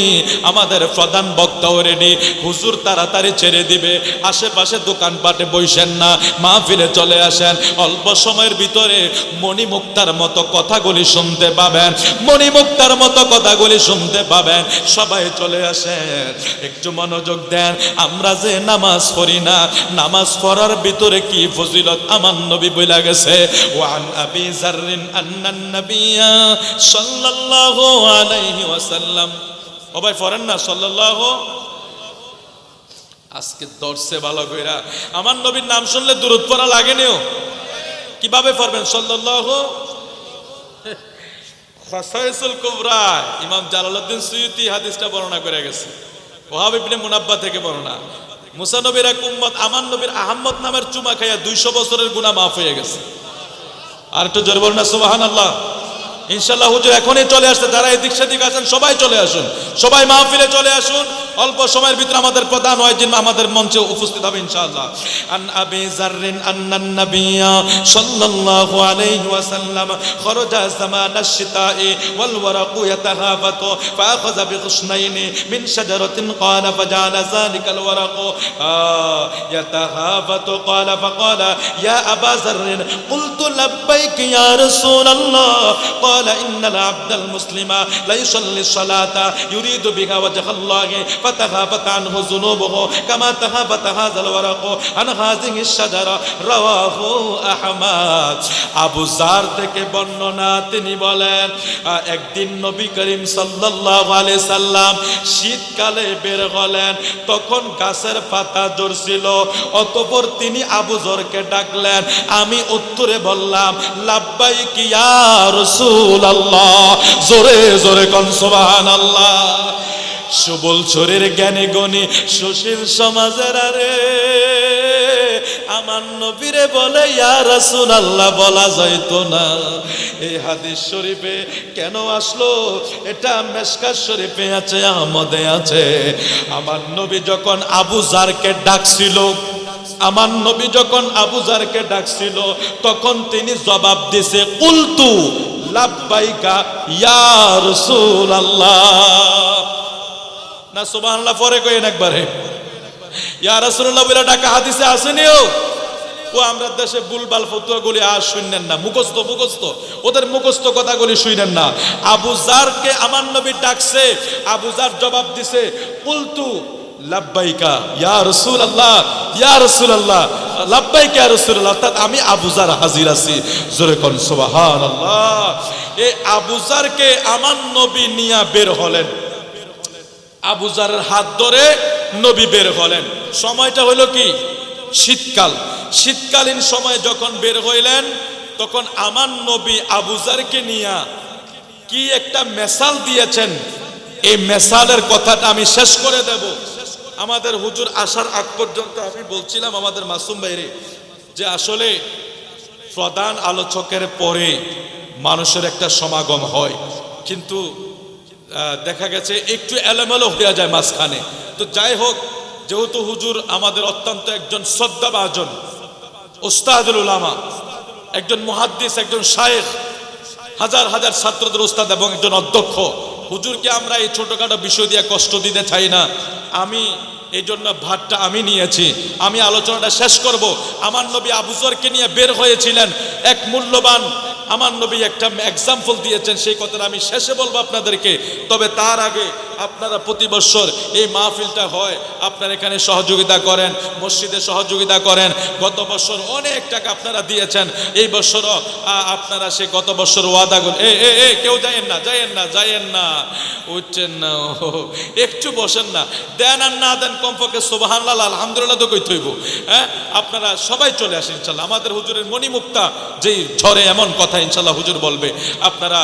আমাদের প্রধান বক্তাও রেডি। হুজুর তাড়াতাড়ি ছেড়ে দিবে, আশেপাশে দোকানপাটে বসেন না, মাহফিলে চলে আসেন। অল্প সময়ের ভিতরে মণিমুক্তার মতো কথাগুলি শুনতে পাবেন, মণিমুক্তার মতো কথাগুলি শুনতে পাবেন। সবাই চলে আসেন, একটু মনোযোগ দেন। আমরা যে নামাজ পড়ি না, নামাজ পড়ার ভিতরে কি ফজিলত আমার নবী বলে গেছে। ওয়ান আবি যাররিন আন্নান নবিয়্যা সাল্লাল্লাহু আলাইহি ওয়াসাল্লাম, ও ভাই পড়েন না সাল্লাল্লাহু। আজকে দর্শে ভালো কইরা আমার নবীর নাম শুনলে দুরূদ পড়া লাগেনিও? কিভাবে পড়বেন? সাল্লাল্লাহু। খাসাইসুল কুবরা ইমাম জালালউদ্দিন সুয়ুতি হাদিসটা বর্ণনা করে গেছে, ওয়াহাব ইবনে মুনাব্বা থেকে বর্ণনা। মুসা নবীর এক উম্মত আমার নবীর আহমদ নামের চুমা খাইয়া 200 বছরের গুনাহ মাফ হয়ে গেছে। আর একটু জোরে বলুন না সুবহানাল্লাহ। ইনশাআল্লাহ হুজুর এখনই চলে আসছে, যারা এদিক সেদিক আছেন সবাই চলে আসুন, সবাই মাহফিলে চলে আসুন। অল্প সময়ের ভিতরে আমাদের প্রধান ওয়াইজিন আমাদের মঞ্চে উপস্থিত হবে ইনশাআল্লাহ। আন আবি যাররিন আন্নান নাবিয়্যা সাল্লাল্লাহু আলাইহি ওয়াসাল্লাম খরাজা জামানাশ শিতা'i ওয়াল ওয়ারাকু ইয়াতাহাফাতু ফাআখাযা বিখুশনাইনি মিন শাজারাতিন ক্বালা ফাজালা যালিকাল ওয়ারাকু ইয়াতাহাফাতু ক্বালা ফাকালা ইয়া আবা যাররিন কুলতু লাব্বাইক ইয়া রাসূলাল্লাহ ক্বালা ইন্নাল আবদাল মুসলিমা লা ইউসাল্লি সালাতা ইউরিদু বিহা ওয়াজহাল্লাহি فتهافت عنه ذنوبه كما تهافت هذا الورق عن هذه الشجرة رواه أحمد। আবু যার থেকে বর্ণনা, তিনি বলেন একদিন নবী করিম সাল্লাল্লাহু আলাইহি সাল্লাম শীতকালে বের হলেন, তখন গাছের পাতা ঝরছিল। অতঃপর তিনি আবু যরকে ডাকলেন, আমি উত্তরে বললাম লাব্বাইক ইয়া রাসূলুল্লাহ। জোরে জোরে কোন সুবহানাল্লাহ। সুবল শরীর জ্ঞানী গণী সুশীল সমাজের আরে আমার নবীরে বলে ইয়া রাসূলুল্লাহ বলা যাইতো না। এই হাদিস শরীফে কেন আসলো? এটা মেশকাত শরীফে আছে, আহমদে আছে। আমার নবী যখন আবু যারকে ডাকছিল, আমার নবী যখন আবু যারকে ডাকছিল, তখন তিনি জবাব দিছে কুলতু লাব্বাইকা ইয়া রাসূলুল্লাহ। না সুবহানাল্লাহ পরে কইেন একবারে, ইয়া রাসূলুল্লাহ বলে ডাকা হাদিসে আসেনিও। ও আমরা দেশে বুলবাল ফতুয়াগুলি আর শুনেন না, মুখস্থ ওদের মুখস্থ কথাগুলি শুনেন না। আবু জারকে আমার নবী ডাকছে, আবু জার জবাব দিছে কুলতু লাব্বাইকা ইয়া রাসূলুল্লাহ, ইয়া রাসূলুল্লাহ, লাব্বাইকা ইয়া রাসূলুল্লাহ, অর্থাৎ আমি আবু জার হাজির আছি। জোরে কোন সুবহানাল্লাহ। এই আবু জারকে আমার নবী নিয়া বের হলেন, আবু জারের হাত ধরে নবী বের হলেন। সময়টা হলো কি শীতকাল, শীতকালীন সময় যখন বের হইলেন তখন আমার নবী আবু জারকে নিয়া কি একটা মেসাল দিয়েছেন। এই মেসালের কথাটা আমি শেষ করে দেব। আমাদের হুজুর আসার আগ পর্যন্ত আমি বলছিলাম আমাদের মাসুম ভাইরে যে আসলে প্রধান আলোচকের পরে মানুষের একটা সমাগম হয়, কিন্তু দেখা গেছে একটু এলোমেলো হয়ে যায় মাঝখানে। তো যাই হোক, যেহেতু হুজুর আমাদের অত্যন্ত একজন শ্রদ্ধাভাজন উস্তাদুল উলামা, একজন মুহাদ্দিস, একজন শায়েখ, হাজার হাজার ছাত্রদের উস্তাদ এবং একজন অধ্যক্ষ, হুজুরকে আমরা এই ছোটখাটো বিষয় দিয়ে কষ্ট দিতে চাই না। আমি এই জন্য ভাতটা আমি নিয়েছি, আমি আলোচনাটা শেষ করব। আমার নবী আবু যরকে নিয়ে বের হয়েছিলেন, এক মূল্যবান আমার নবী একটা এক্সাম্পল দিয়েছেন, সেই কথাটা আমি শেষে বলবো আপনাদেরকে। তবে তার আগে আপনারা প্রতি বছর এই মাহফিলটা হয়, আপনারা এখানে সহযোগিতা করেন, মসজিদে সহযোগিতা করেন। গত বছর অনেক টাকা আপনারা দিয়েছেন, এই বছরও আপনারা সে গত বছর ওয়াদা করেন। কেউ যায়েন না উঠছেন না, একটু বসেন না, দেন আর না দেন কমপক্ষে সুবহানাল্লাহ আলহামদুলিল্লাহ তো কইতে হইব। হ্যাঁ, আপনারা সবাই চলে আসেন ইনশাল্লাহ। আমাদের হুজুরের মণিমুক্তা যেই ঝরে এমন কথা ইনশাল্লাহ হুজুর বলবে, আপনারা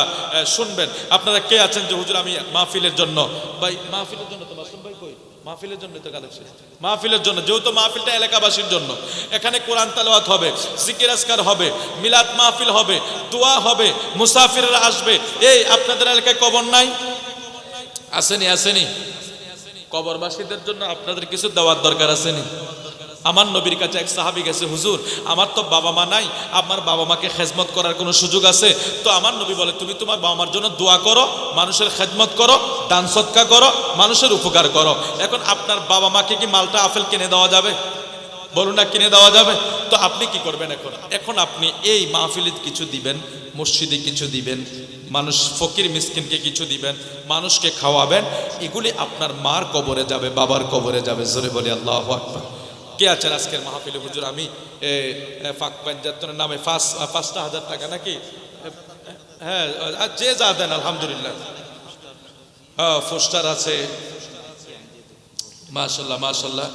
শুনবেন। আপনারা কে আছেন যে হুজুর আমি মাহফিলের জন্য, ভাই মাহফিলের জন্য তো মাসুম ভাই কই, মাহফিলের জন্য তো কালেকশন, মাহফিলের জন্য, যেহেতু মাহফিলটা এলাকাবাসীর জন্য, এখানে কোরআন তেলাওয়াত হবে, জিকির আজকার হবে, মিলাদ মাহফিল হবে, দোয়া হবে, মুসাফিররা আসবে। এই আপনাদের এলাকায় কবর নাই? আসেনি কবরবাসীদের জন্য আপনাদের কিছু দেওয়ার দরকার আসেনি? আমার নবীর কাছে এক সাহাবী গেছে, হুজুর আমার তো বাবা মা নাই, আমার বাবা মাকে খেদমত করার কোনো সুযোগ আছে? তো আমার নবী বলে তুমি তোমার বাবা মার জন্য দোয়া করো, মানুষের খেদমত করো, দান সদকা করো, মানুষের উপকার করো। এখন আপনার বাবা মাকে কি মালটা আপেল কিনে দেওয়া যাবে? বলুন না, কিনে দেওয়া যাবে? তো আপনি কি করবেন এখন আপনি এই মাহফিলে কিছু দিবেন, মসজিদে কিছু দিবেন, মানুষ ফকির মিসকিনকে কিছু দিবেন, মানুষকে খাওয়াবেন, এগুলি আপনার মার কবরে যাবে, বাবার কবরে যাবে। জোরে বলি আল্লাহু আকবার। কে আছেন আজকের মাহফিলে? হুজুর আমি ফাঁক পাঞ্জাতনের নামে 5,000 টাকা নাকি? হ্যাঁ, যে যা দেন আলহামদুলিল্লাহ। হ্যাঁ, পোস্টার আছে, মাশাল্লাহ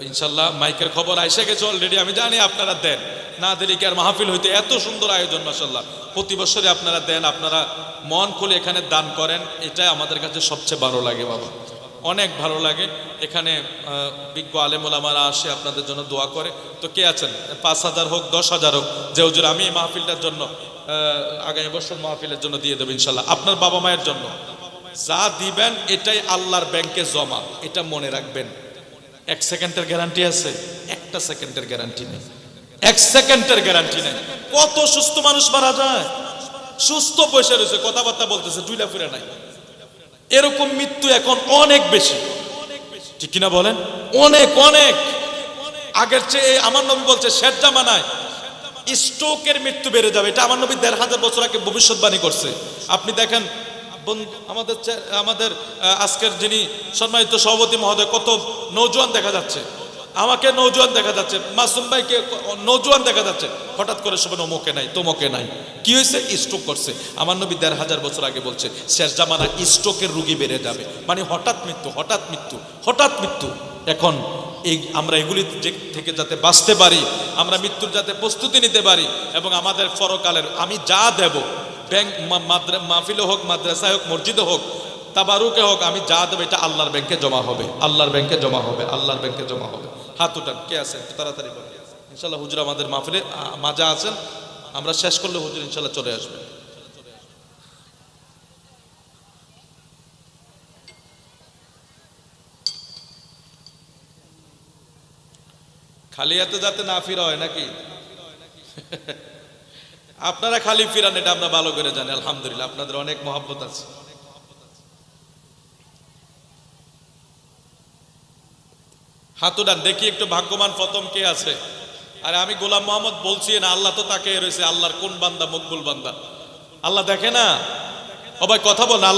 ইনশাল্লাহ। মাইকের খবর আইসে গেছে অলরেডি, আমি জানি আপনারা দেন, না দিলে কি আর মাহফিল হইতে? এত সুন্দর আয়োজন মাশাল্লাহ, প্রতি বছরে আপনারা দেন, আপনারা মন খুলে এখানে দান করেন, এটাই আমাদের কাছে সবচেয়ে ভালো লাগে বাবা, অনেক ভালো লাগে। এখানে বিজ্ঞ আলেম ওলামারা আসে, আপনাদের জন্য দোয়া করে। তো কে আছেন 5,000 হোক 10,000 হোক, যে হুজুর আমি এই মাহফিলটার জন্য আগামী বছর মাহফিলের জন্য দিয়ে দেবো ইনশাল্লাহ, আপনার বাবা মায়ের জন্য যা দিবেন এটাই আল্লাহর ব্যাংকে জমা, এটা মনে রাখবেন। 1 সেকেন্ডের গ্যারান্টি আছে? 1টা সেকেন্ডের গ্যারান্টি নেই, 1 সেকেন্ডের গ্যারান্টি নেই। কত সুস্থ মানুষ মারা যায়, সুস্থ বসে রয়েছে, কথাবার্তা বলতেছে, জুইলা ফুরে নাই। এরকম মৃত্যু এখন অনেক বেশি, ঠিক কিনা বলেন? অনেক আগের চেয়ে। আমার নবী বলছে শেষ জামানায় স্ট্রোকের মৃত্যু বেড়ে যাবে, এটা আমার নবী 1,500 বছর আগে ভবিষ্যৎবাণী করছে। আপনি দেখেন আমাদের আজকের যিনি সম্মানিত সভাপতি মহোদয়, কত নৌজওয়ান দেখা যাচ্ছে, আমাকে নৌজওয়ান দেখা যাচ্ছে, মাসুম ভাইকে নৌজওয়ান দেখা যাচ্ছে, হঠাৎ করে সবাই অমুকে নাই তমুকে নাই, কি হয়েছে? স্ট্রোক করছে। আমার নবী 1,500 বছর আগে বলছে শেষ জামানা স্ট্রোকের রোগী বেড়ে যাবে, মানে হঠাৎ মৃত্যু। এখন এই আমরা এগুলি থেকে যাতে বাঁচতে পারি, আমরা মৃত্যুর যাতে প্রস্তুতি নিতে পারি, এবং আমাদের পরকালের আমি যা দেব, ব্যাংক মাহফিলে হোক, মাদ্রাসায় হোক, মসজিদে হোক, তাবারুকে হোক, আমি যা দেবো এটা আল্লাহর ব্যাংকে জমা হবে, আল্লাহর ব্যাংকে জমা হবে। হাত উঠান, কে আছেন তাড়াতাড়ি বলেন। ইনশাল্লাহ হুজুর আমাদের মাহফিলে মাজা আছেন, আমরা শেষ করলে হুজুর ইনশাল্লাহ চলে আসবে। খালি হাতে যাতে না ফিরা হয় নাকি? আপনারা খালি ফিরান, এটা আমরা ভালো করে জানি। আলহামদুলিল্লাহ, আপনাদের অনেক মহব্বত আছে। হাত উঠান দেখি একটু, ভাগ্যবান প্রথম কে আছে? আরে আমি গোলাম মোহাম্মদ বলছি না, আল্লাহ তো তাকে রয়েছে। আল্লাহর কোন বান্দা মকবুল বান্দা? আল্লাহ দেখে না? ও ভাই কথা বল না।